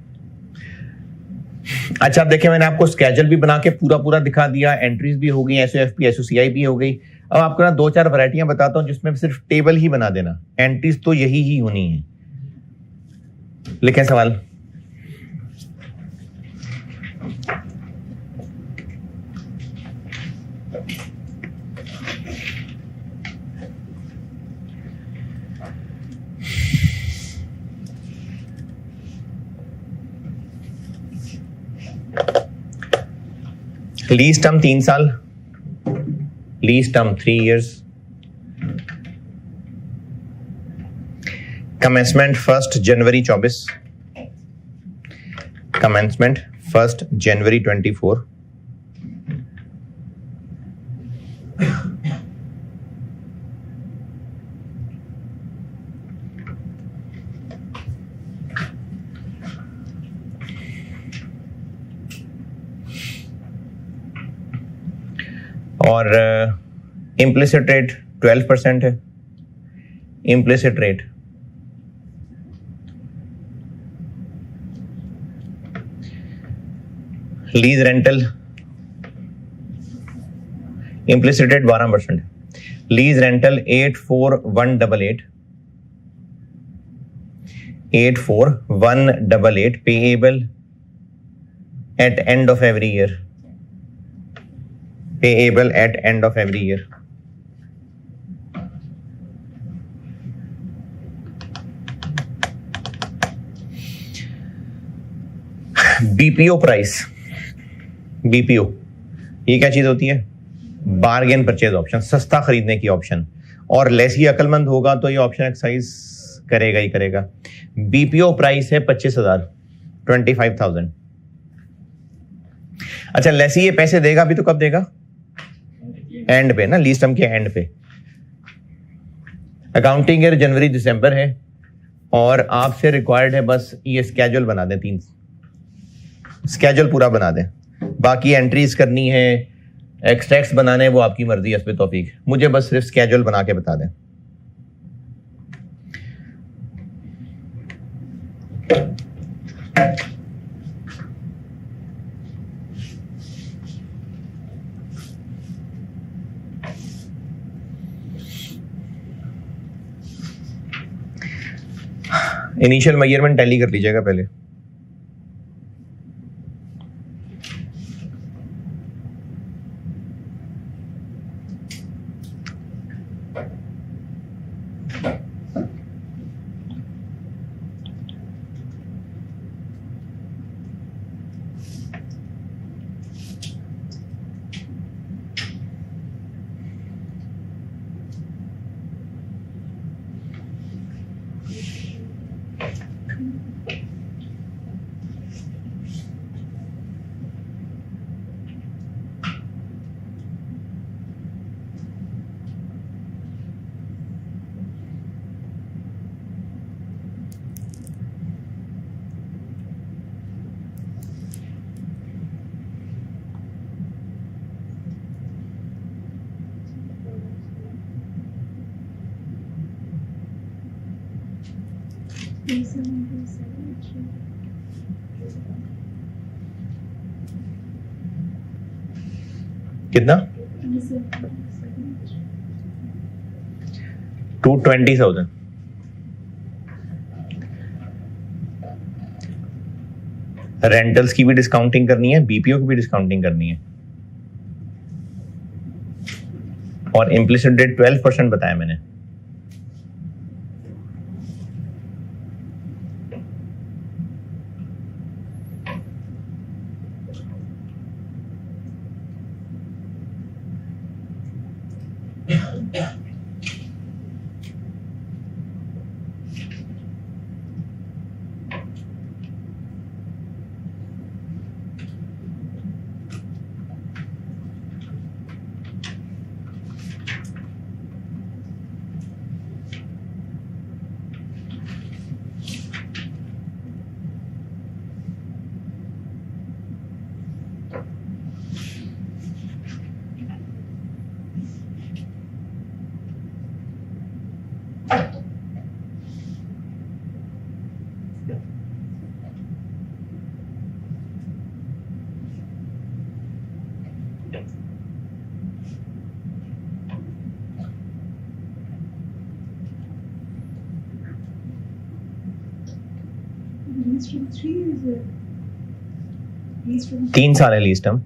अच्छा, अब देखिए मैंने आपको स्केड्यूल भी बना के पूरा दिखा दिया, एंट्रीज भी हो गई, एसओएफपी एसओसीआई भी हो गई। अब आपको ना 2-4 वैरायटियां बताता हूं जिसमें सिर्फ टेबल ही बना देना, एंट्रीज तो यही ही होनी है। लिखें सवाल। लीज टर्म 3 साल, लीज टर्म 3 years, कमेंसमेंट 1 जनवरी 24, कमेंसमेंट 1 जनवरी 24, और इम्प्लिसिट रेट 12% है। Implicit rate lease rental, implicit rate 12% है। Lease rental 84188, 84188 payable at end of every year, payable at end of every year. BPO price, BPO ये क्या चीज होती है? बार्गेन परचेज ऑप्शन, सस्ता खरीदने की ऑप्शन। और लेसी अक्लमंद होगा तो ये ऑप्शन एक्सरसाइज करेगा ही करेगा। बीपीओ प्राइस है 25,000, 25,000। अच्छा, लेसी ये पैसे देगा भी तो कब देगा? एंड पे ना, लीज टर्म के एंड पे। अकाउंटिंग ईयर जनवरी दिसंबर है और आपसे रिक्वायर्ड है बस ये स्केड्यूल बना दें, 3 स्केड्यूल पूरा बना दें। बाकी एंट्रीज करनी है, एक्सट्रैक्ट्स बनाने हैं, वो आपकी मर्जी है, इस पे तौफीक। मुझे बस सिर्फ स्केड्यूल बना के बता दें। इनिशियल मेजरमेंट टैली कर लीजिएगा पहले। कितना? 220,000। रेंटल्स की भी डिस्काउंटिंग करनी है, बीपीओ की भी डिस्काउंटिंग करनी है, और इम्प्लिसिट रेट 12% बताया मैंने। Lease from 3 is a lease from 3 साल है लीज टर्म।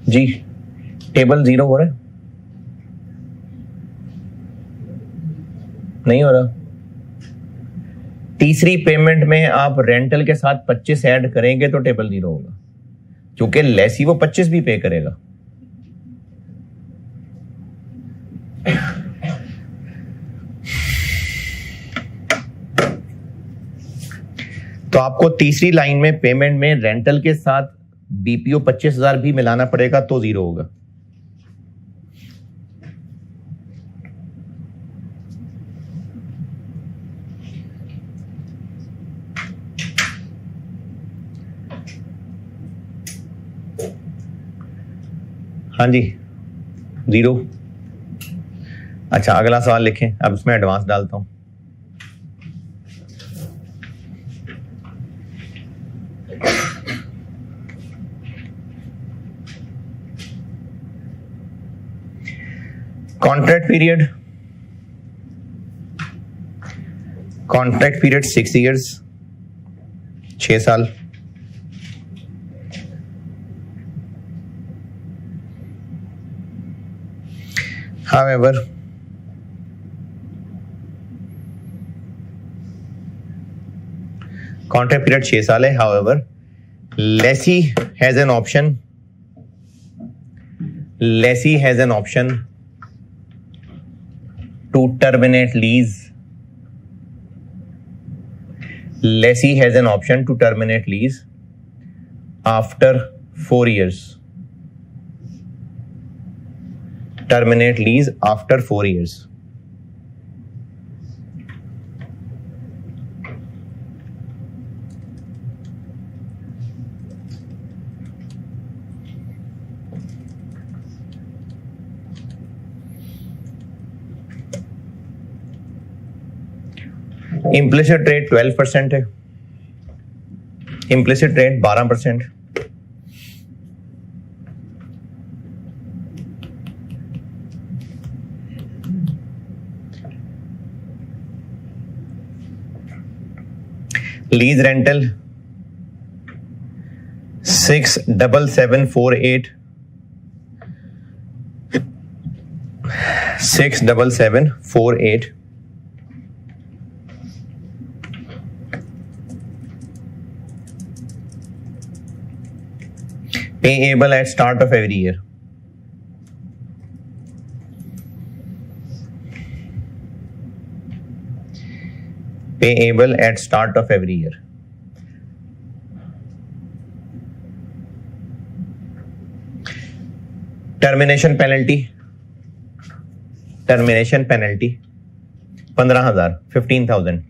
जी टेबल 0 हो रहा है, नहीं हो रहा। तीसरी पेमेंट में आप रेंटल के साथ 25 ऐड करेंगे तो टेबल 0 होगा, क्योंकि लेसी वो 25 भी पे करेगा। तो आपको तीसरी लाइन में पेमेंट में रेंटल के साथ बीपीओ 25,000 भी मिलाना पड़ेगा तो 0 होगा। हाँ जी 0। अच्छा अगला सवाल लिखें, अब इसमें एडवांस डालता हूं। कॉन्ट्रैक्ट पीरियड 6 years, 6 साल। However, कॉन्ट्रैक्ट पीरियड 6 साल है। However, lessee has an option to terminate lease. Lessee has an option to terminate lease after 4 years. Terminate lease after 4 years. Implicit rate 12% है, implicit rate 12%। Lease rental 67748 67748 payable at start of every year. Payable at start of every year. Termination penalty 15,000 15,000.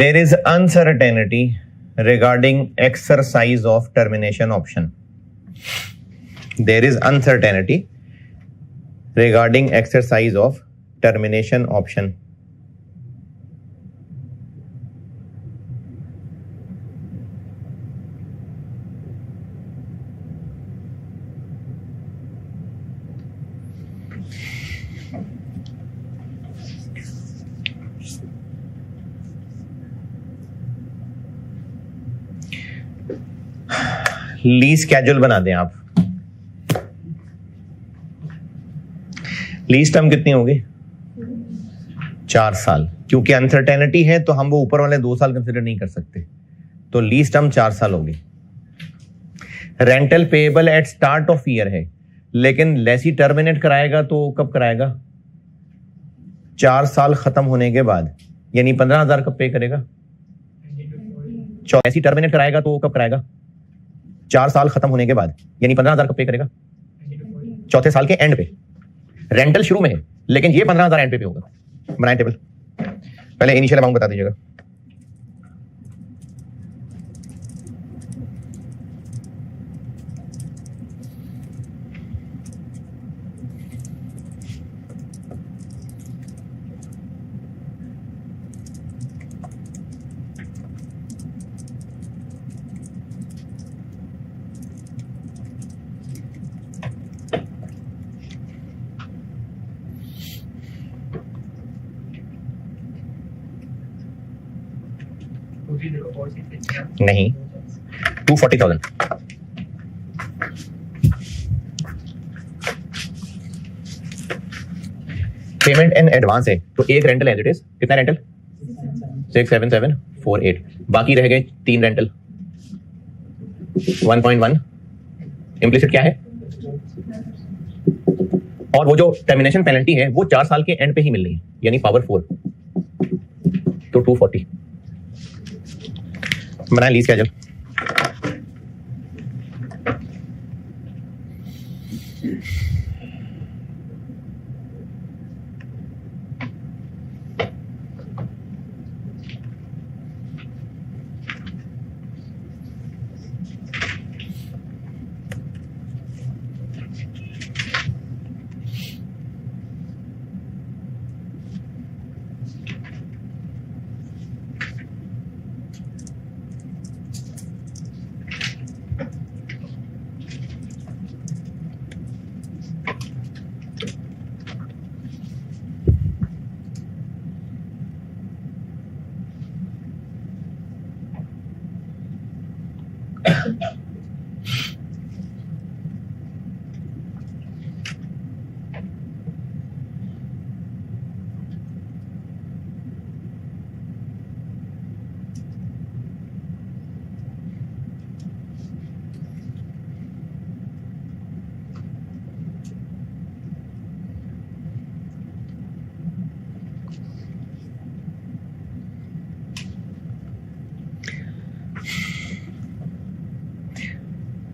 There is uncertainty regarding exercise of termination option. There is uncertainty regarding exercise of termination option. Lease schedule बना दें आप। लीज टर्म कितनी होगी? 4 साल। क्योंकि अनसर्टेनिटी है तो हम वो ऊपर वाले 2 साल कंसिडर नहीं कर सकते, तो लीज टर्म 4 साल होगी। Rental payable eight start of year है, लेकिन लेसी टर्मिनेट कराएगा तो कब कराएगा? 4 साल खत्म होने के बाद, यानी 15,000 कब पे करेगा? लेसी टर्मिनेट कराएगा तो कब कराएगा? 4 साल खत्म होने के बाद, यानी 15,000 कब पे करेगा? चौथे साल के एंड पे। रेंटल शुरू में है, लेकिन ये 15,000 एंड पे होगा। बनाए टेबल, पहले इनिशियल अमाउंट बता दीजिएगा। नहीं, 240,000। पेमेंट इन एडवांस है तो एक रेंटल एज इट इज। कितना रेंटल? 67748। बाकी रह गए 3 रेंटल। 1.1 इम्प्लिसिट क्या है? और वो जो टर्मिनेशन पेनल्टी है वो 4 साल के एंड पे ही मिल रही है, यानी पावर 4, तो 240। बनाए लीज स्केड्यूल।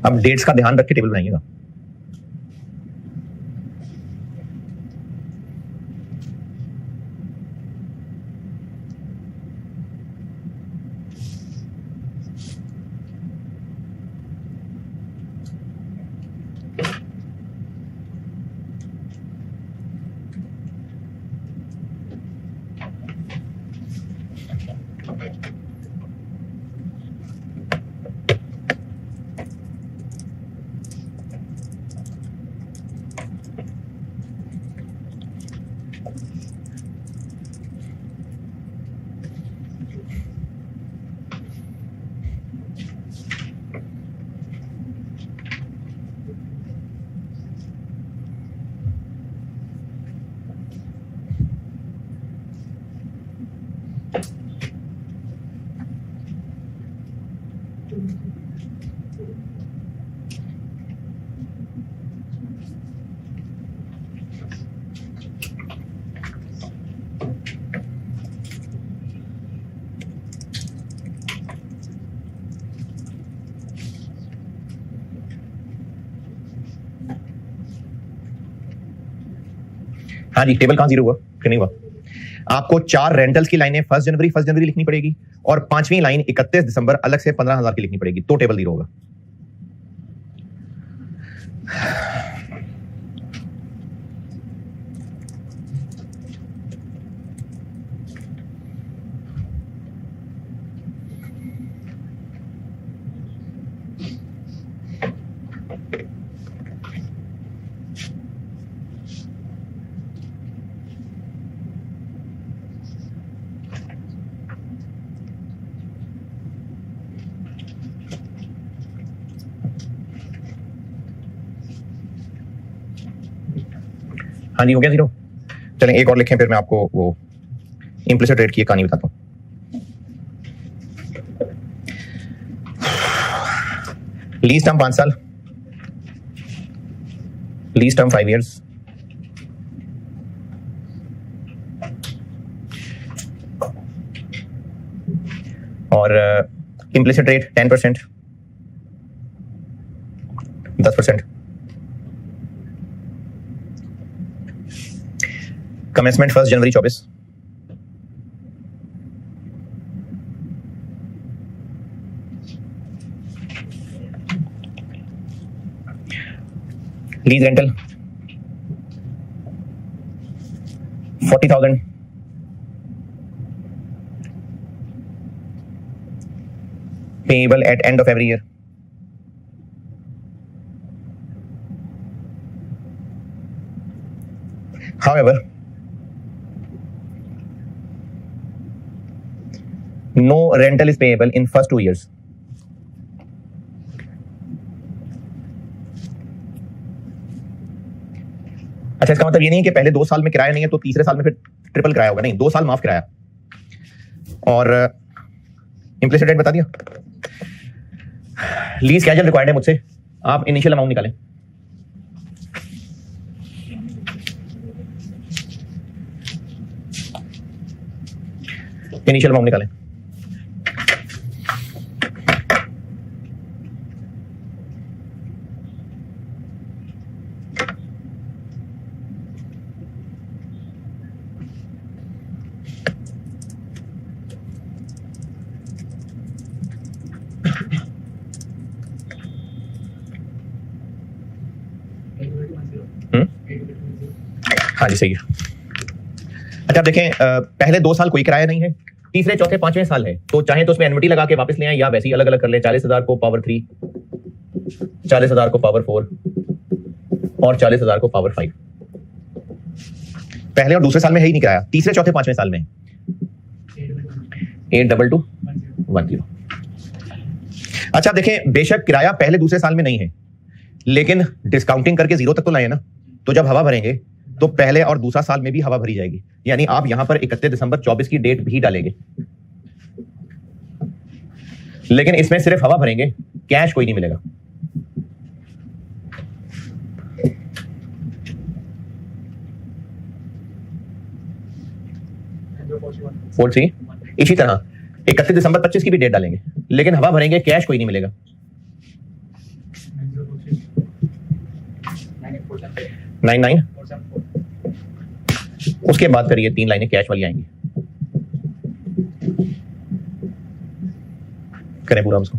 अब डेट्स का ध्यान रख के टेबल बनाइएगा। हाँ जी, टेबल कहाँ जीरो हुआ कि नहीं हुआ? आपको 4 रेंटल्स की लाइनें 1 जनवरी लिखनी पड़ेगी और 5वीं लाइन 31 दिसंबर अलग से 15,000 की लिखनी पड़ेगी, तो टेबल जीरो होगा। हाँ जी, हो गया जीरो। चलें एक और लिखें, फिर मैं आपको वो इम्प्लिसिट रेट की कहानी बताता हूँ। लीज टर्म 5 साल, लीज टर्म 5 years, और इम्प्लिसिट रेट 10%, 10%। कमेंसमेंट 1 जनवरी 24। Lease rental 40,000, payable at end of every year. However, no rental is payable in first 2 years. अच्छा, इसका मतलब ये नहीं है कि पहले 2 साल में किराया नहीं है तो तीसरे साल में फिर ट्रिपल किराया होगा, नहीं, 2 साल माफ किराया। और इम्प्लिसिट रेट बता दिया। लीज कैजुअल रिक्वायर्ड है मुझसे, आप इनिशियल अमाउंट निकालें। इनिशियल अमाउंट निकालें। हाँ जी, सही है। अच्छा, आप देखें, पहले 2 साल कोई किराया नहीं है, तीसरे चौथे 5वें साल है, तो चाहे तो उसमें एन्युटी लगा के वापस ले आए या वैसे ही अलग अलग कर ले। 40,000 को पावर 3, 40,000 को पावर 4 और 40,000 को पावर 5। पहले और दूसरे साल में है ही नहीं किराया, तीसरे चौथे 5वें साल में 822110। अच्छा, आप देखें, बेशक किराया पहले दूसरे साल में नहीं है, लेकिन डिस्काउंटिंग करके 0 तक तो लाए ना, तो जब हवा भरेंगे तो पहले और दूसरा साल में भी हवा भरी जाएगी। यानी आप यहां पर 31 दिसंबर 24 की डेट भी डालेंगे, लेकिन इसमें सिर्फ हवा भरेंगे, कैश कोई नहीं मिलेगा। फोर सी इसी तरह 31 दिसंबर 25 की भी डेट डालेंगे, लेकिन हवा भरेंगे, कैश कोई नहीं मिलेगा। 99 उसके बाद फिर ये 3 लाइनें कैश वाली आएंगी। करें पूरा उसको।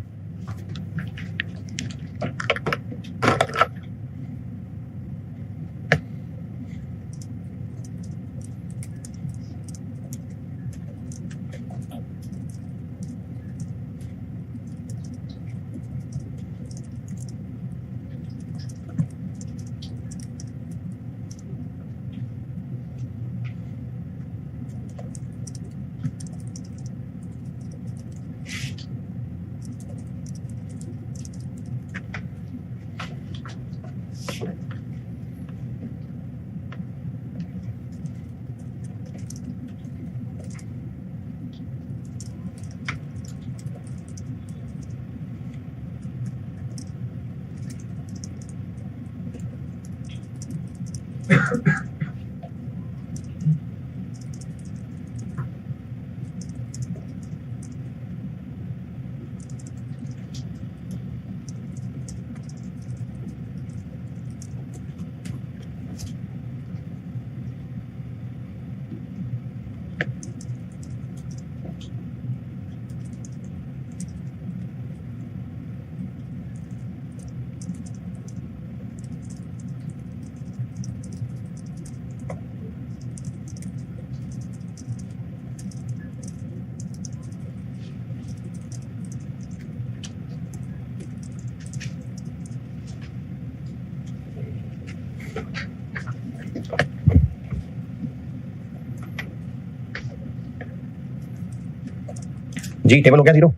जी टेबल हो गया 0।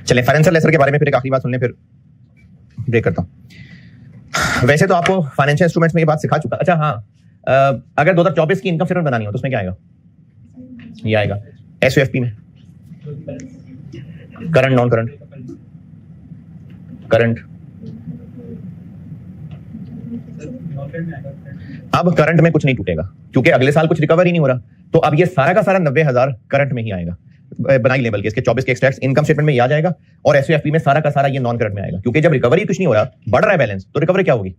चलें फाइनेंशियल लेसर के बारे में फिर एक आखिरी बात सुन लें, फिर ब्रेक करता हूं। वैसे तो आपको फाइनेंशियल इंस्ट्रूमेंट्स में ये बात सिखा चुका। अच्छा हाँ, अगर 2024 की इनकम स्टेटमेंट बनानी हो तो उसमें क्या आएगा? ये आएगा एसयूएफपी में करंट, नॉन करंट, करंट। अब करंट में कुछ नहीं टूटेगा क्योंकि अगले साल कुछ रिकवर ही नहीं हो रहा, तो अब ये सारा का सारा 90,000 करंट में ही आएगा। बना ही लेवल के इसके 24 के एक्सट्रैक्ट इनकम स्टेटमेंट में ही आ जाएगा और एसयूएफपी में सारा का सारा ये नॉन करंट में आएगा, क्योंकि जब रिकवरी कुछ नहीं हो रहा, बढ़ रहा है बैलेंस, तो रिकवरी क्या होगी?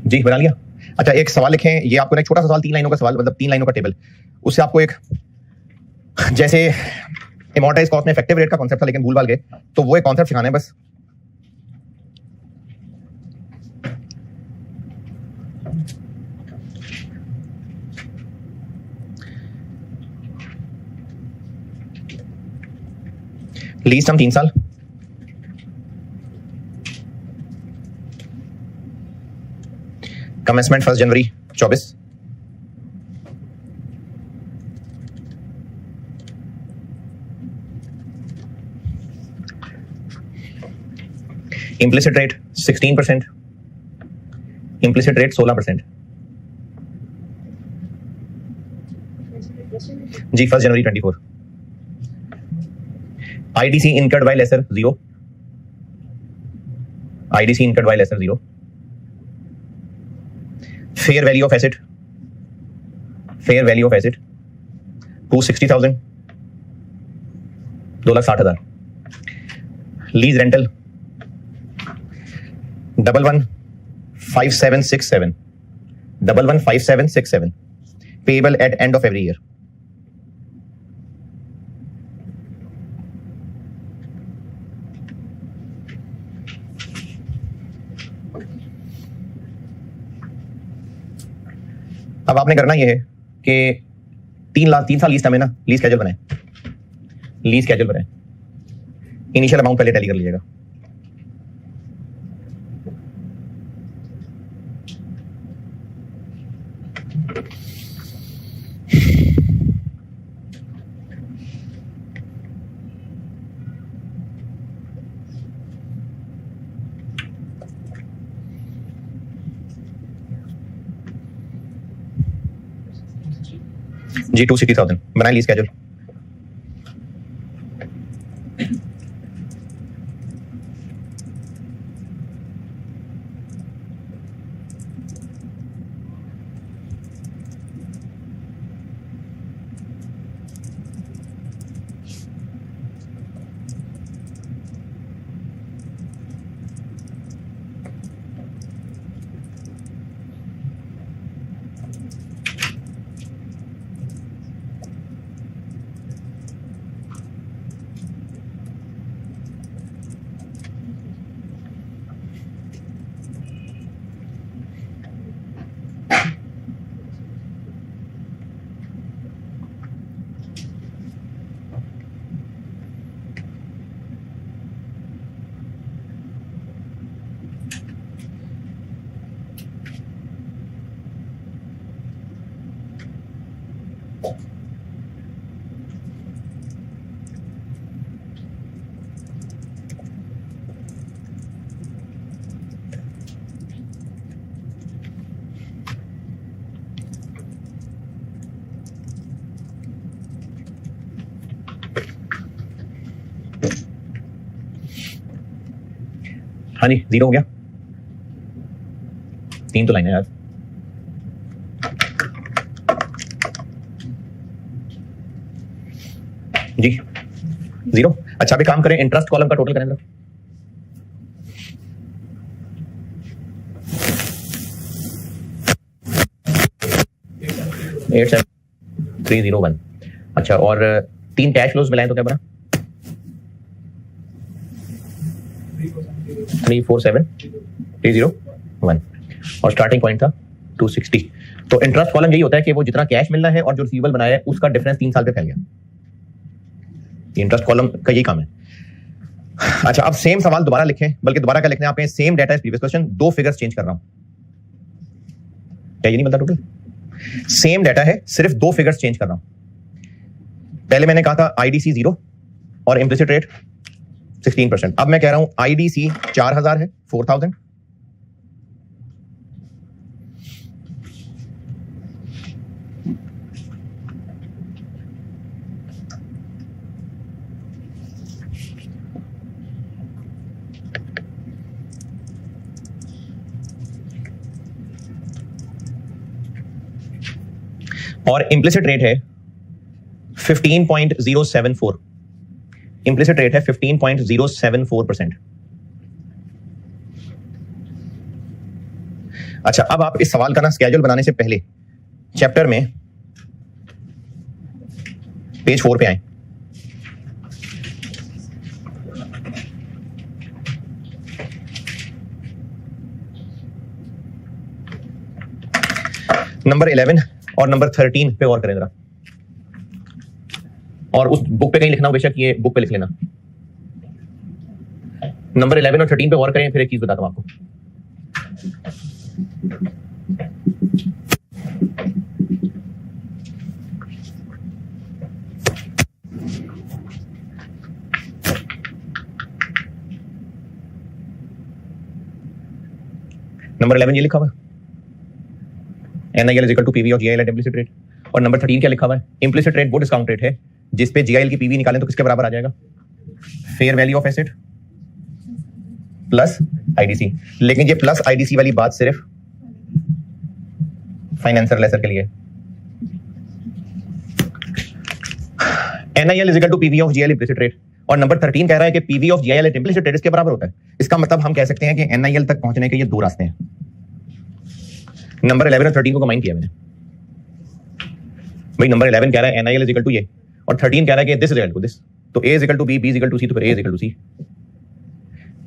जी बना लिया। अच्छा एक सवाल लिखें, ये आपको ना एक छोटा सा सवाल, 3 लाइनों का सवाल, मतलब 3 लाइनों का टेबल, उससे आपको एक, जैसे एमोर्टाइज कॉस्ट में इफेक्टिव रेट का कॉन्सेप्ट था लेकिन भूल भाल गए, तो वो एक कॉन्सेप्ट सिखाना है बस। लीज टर्म 3 साल, कमेंसमेंट 1 जनवरी 24, इम्प्लिसिट रेट 16%, इम्प्लिसिट रेट 16%। जी 1 जनवरी 24। IDC incurred by lessor 0, IDC incurred by lessor 0। Fair value of asset, fair value of asset 260,000, 2,60,000। Lease rental 115767, 115767, payable at end of every year. अब आपने करना यह है कि 3 साल लीज टर्म है ना, लीज कैजुअल बनाए, लीज कैजुअल बनाए। इनिशियल अमाउंट पहले टैली कर लीजिएगा। जी 260,000 बनाए लीज कैजुअल। हाँ जी, 0 हो गया। 3 तो लाइन है यार। जी 0। अच्छा अभी काम करें, इंटरेस्ट कॉलम का टोटल करें जरा। एट 301। अच्छा और 3 कैश फ्लोज मिलाएं तो क्या बना? 347,301 और स्टार्टिंग पॉइंट था 260। तो इंटरेस्ट कॉलम यही होता है कि वो जितना कैश मिलना है और जो रिसीवेबल बनाया है उसका डिफरेंस 3 साल पे फैल गया। इंटरेस्ट कॉलम का यही काम है। अच्छा अब सेम सवाल दोबारा लिखें, बल्कि दोबारा क्या लिखना है आपने, same data is previous question, 2 figures change कर रहा हूं। क्या ये नहीं बनता टोटल? सेम डाटा है, सिर्फ 2 फिगर्स चेंज कर रहा हूं। पहले मैंने कहा था आईडीसी 0 और इंप्लिसिट रेट 16%। अब मैं कह रहा हूं आईडीसी 4000 है, 4000। और इंप्लिसिट रेट है 15.074। इंप्लिसिट रेट है 15.074%। अच्छा अब आप इस सवाल का ना स्केड्यूल बनाने से पहले चैप्टर में पेज 4 पे आए। नंबर 11 और नंबर 13 पे और करें जरा, और उस बुक पे कहीं लिखना हो बेशक ये बुक पे लिख लेना। नंबर 11 और 13 पे और करें, फिर एक चीज बताता हूं आपको। नंबर 11 ये लिखा हुआ है NIL is equal to PV और GIL at implicit rate। और नंबर 13 क्या लिखा हुआ है? implicit rate वो डिस्काउंट रेट है जिस पे GIL की PV निकालें तो किसके बराबर आ जाएगा? Fair value of asset plus IDC। लेकिन ये प्लस IDC वाली बात सिर्फ फाइनेंसर लेसर के लिए। NIL is equal to PV of GIL implicit rate और नंबर 13 कह रहा है कि PV of GIL at implicit rate इसके बराबर होता है। इसका मतलब हम कह सकते हैं कि NIL तक पहुंचने के ये 2 रास्ते हैं। नंबर 11 और 13 को कंबाइन किया मैंने भाई। नंबर 11 कह रहा है NIL is equal to ये और 13 कह रहा है कि this is equal to this. तो A is equal to B, B is equal to C, तो फिर A is equal to C।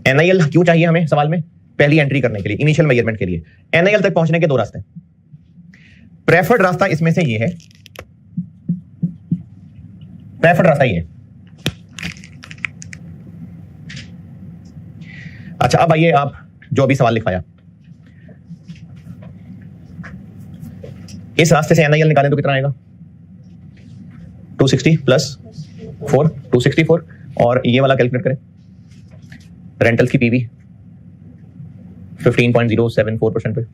NIL क्यों चाहिए हमें सवाल में? पहली एंट्री करने के लिए, इनिशियल मेजरमेंट के लिए। NIL तक पहुंचने के 2 रास्ते। प्रेफर्ड रास्ता इसमें से ये है, प्रेफर्ड रास्ता ये है। अच्छा अब आइए आप जो अभी सवाल लिखवाया, इस रास्ते से NIL निकालें तो कितना आएगा? 260 प्लस 4 264 और ये वाला कैलकुलेट करें। रेंटल्स की PV 15.074% पे।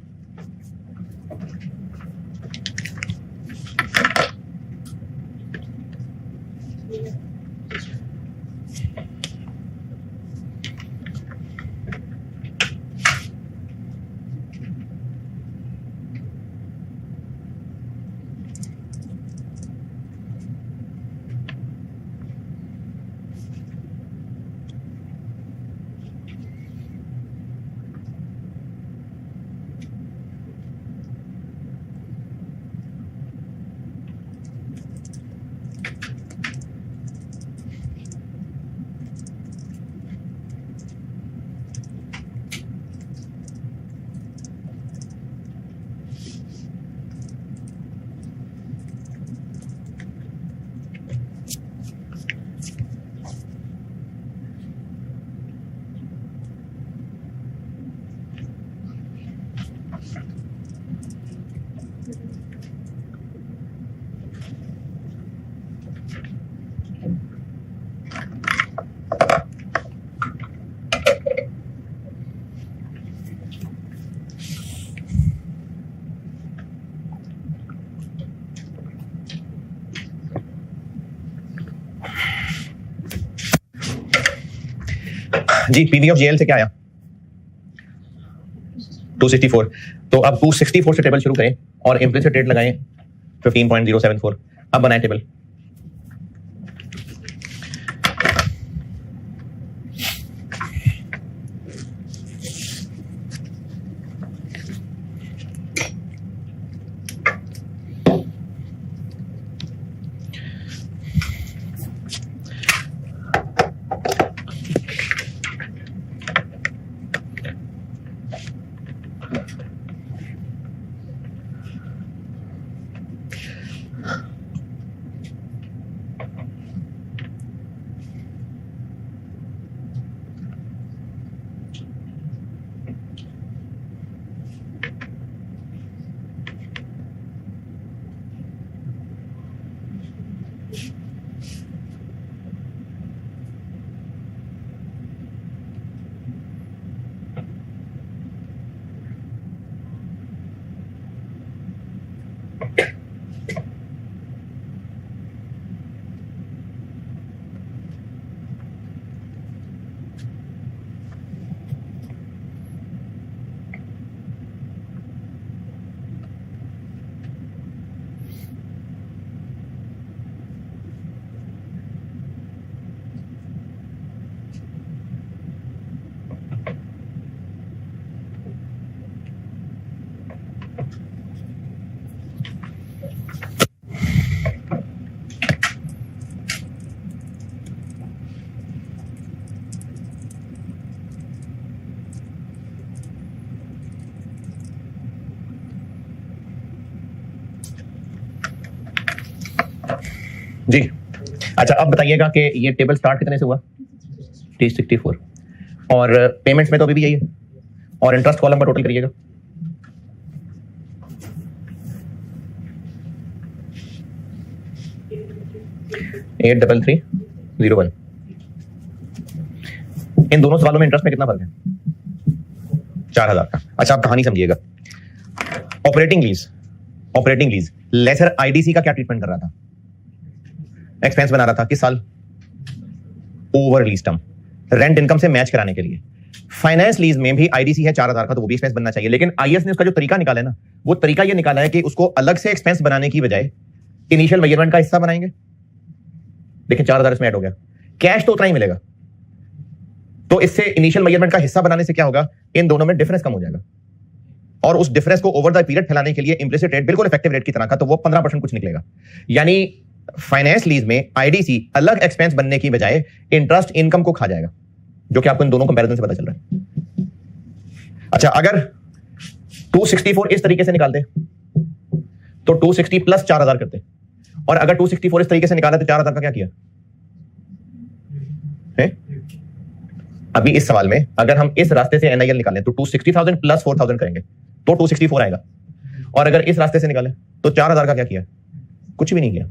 जी पीवी ऑफ जेएल से क्या आया? 264। तो अब 264 से टेबल शुरू करें और इम्प्लिसिट रेट लगाएं 15.074। अब बनाएं टेबल। जी अच्छा, अब बताइएगा कि ये टेबल स्टार्ट कितने से हुआ? 364। और पेमेंट्स में तो अभी भी यही है। और इंटरेस्ट कॉलम का टोटल करिएगा। एट 3301। इन दोनों सवालों में इंटरेस्ट में कितना फर्क है? 4000 का। अच्छा, आप कहानी समझिएगा। ऑपरेटिंग लीज लेसर आईडीसी का क्या ट्रीटमेंट कर रहा था? एक्सपेंस बना रहा था। किस साल? Over lease term, rent income से मैच कराने के लिए। फाइनेंस लीज में भी आईडीसी है 4000 का, तो वो भी एक्सपेंस बनना चाहिए। लेकिन आईएएस ने उसका जो तरीका निकाला है ना, वो तरीका ये निकाला है कि उसको अलग से एक्सपेंस बनाने की बजाय इनिशियल मेजरमेंट का हिस्सा बनाएंगे। लेकिन 4000 इसमें ऐड हो गया, कैश तो उतना ही मिलेगा। तो इससे इनिशियल मेजरमेंट का हिस्सा बनाने से क्या होगा? इन दोनों में डिफरेंस कम हो जाएगा। और उस डिफरेंस को ओवर द पीरियड फैलाने के लिए इंप्लिसिट रेट बिल्कुल इफेक्टिव रेट की तरह का, तो वो 15% कुछ निकलेगा। यानी फाइनेंस लीज में आईडीसी अलग एक्सपेंस बनने की बजाय इंटरेस्ट इनकम को खा जाएगा, जो कि आपको इन दोनों कंपैरिजन से पता चल रहा है। अच्छा, अगर 264 इस तरीके से निकालते तो 260 प्लस 4000 करते, और अगर 264 इस तरीके से निकाला तो 4000 का क्या किया है? अभी इस सवाल में अगर हम इस रास्ते से एनआईएल निकालें तो 260,000 प्लस 4000 करेंगे तो 264 आएगा। और अगर इस रास्ते से निकालें तो 4000 का क्या किया? कुछ भी नहीं किया।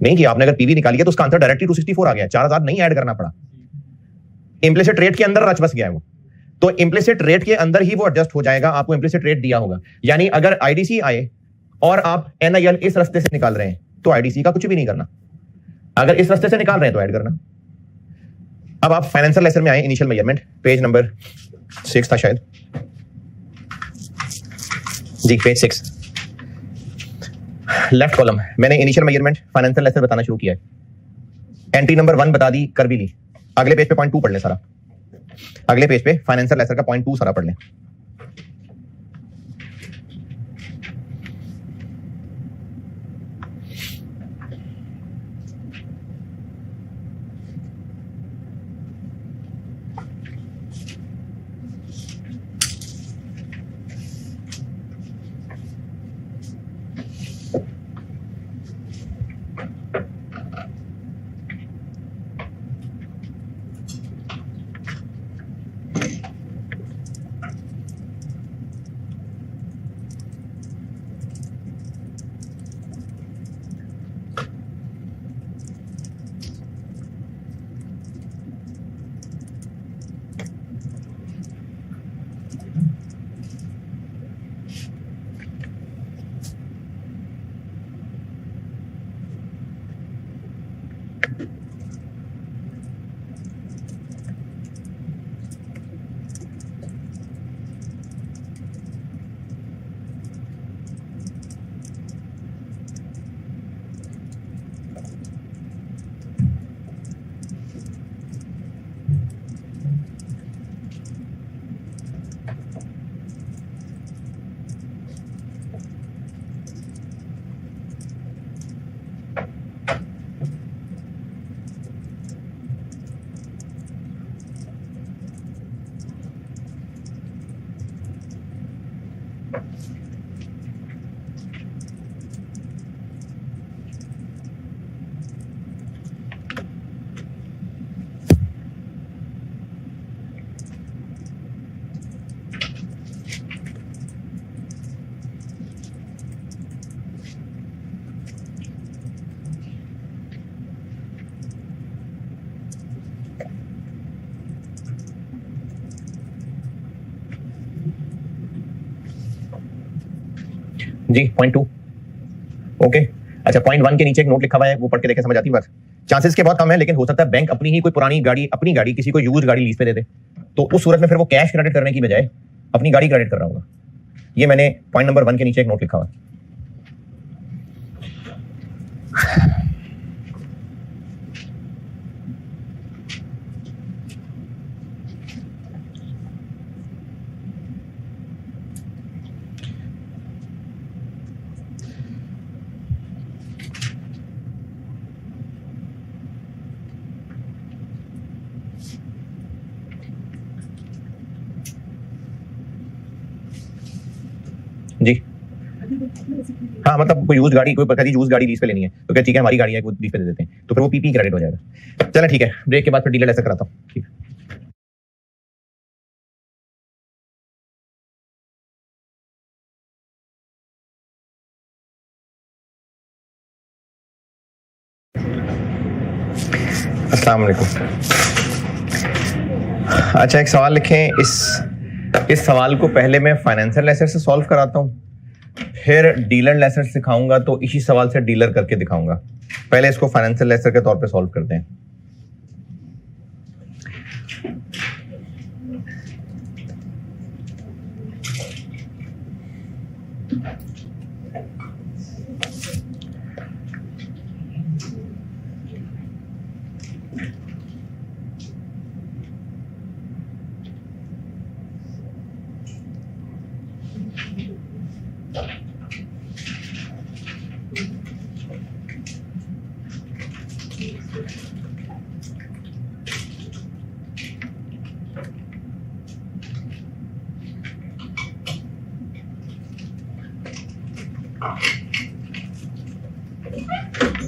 नहीं किया आपने। अगर पीवी निकाली है तो उसका आंसर डायरेक्टली 264 आ गया। 4000 नहीं ऐड करना पड़ा। इंप्लिसिट रेट के अंदर रच बस गया है वो। तो इंप्लिसिट रेट के अंदर ही वो एडजस्ट हो जाएगा। आपको इंप्लिसिट रेट दिया होगा। यानी अगर आईडीसी आए और आप एनआईएल इस रास्ते से निकाल रहे हैं तो आईडीसी का कुछ भी नहीं करना। अगर इस रास्ते से निकाल रहे हैं तो ऐड करना। अब आप फाइनेंशियल लेसन में आए, इनिशियल मेजरमेंट, पेज नंबर 6 था शायद जी, पेज 6 लेफ्ट कॉलम। मैंने इनिशियल मेजरमेंट फाइनेंशियल लेसन बताना शुरू किया है। एंट्री नंबर 1 बता दी, कर भी ली। अगले पेज पे पॉइंट 2 पढ़ लें सारा। अगले पेज पे फाइनेंशियल लेसन का पॉइंट 2 सारा पढ़ लें। जी 0.2 ओके। अच्छा 0.1 के नीचे एक नोट लिखा हुआ है, वो पढ़ के देखें, समझ आती है बात। चांसेस के बहुत कम है, लेकिन हो सकता है बैंक अपनी ही कोई पुरानी गाड़ी, अपनी गाड़ी किसी को यूज गाड़ी लीज पे दे दे, तो उस सूरत में फिर वो कैश क्रेडिट करने की बजाय अपनी गाड़ी क्रेडिट कर रहा होगा। ये मैंने पॉइंट नंबर 1 के नीचे एक नोट लिखा हुआ है। जी हाँ, मतलब कोई यूज गाड़ी, कोई कहती यूज गाड़ी लीज पे लेनी है तो क्या ठीक है, हमारी गाड़ी है, लीज पे दे देते हैं, तो फिर वो पीपी क्रेडिट हो जाएगा। चलो ठीक है, ब्रेक के बाद फिर डीलर ऐसा कराता हूँ। ठीक है। अस्सलाम वालेकुम। अच्छा एक सवाल लिखें, इस सवाल को पहले मैं फाइनेंशियल लेसर से सॉल्व कराता हूँ, फिर डीलर लेसर सिखाऊंगा, तो इसी सवाल से डीलर करके दिखाऊंगा। पहले इसको फाइनेंशियल लेसर के तौर पे सॉल्व करते हैं।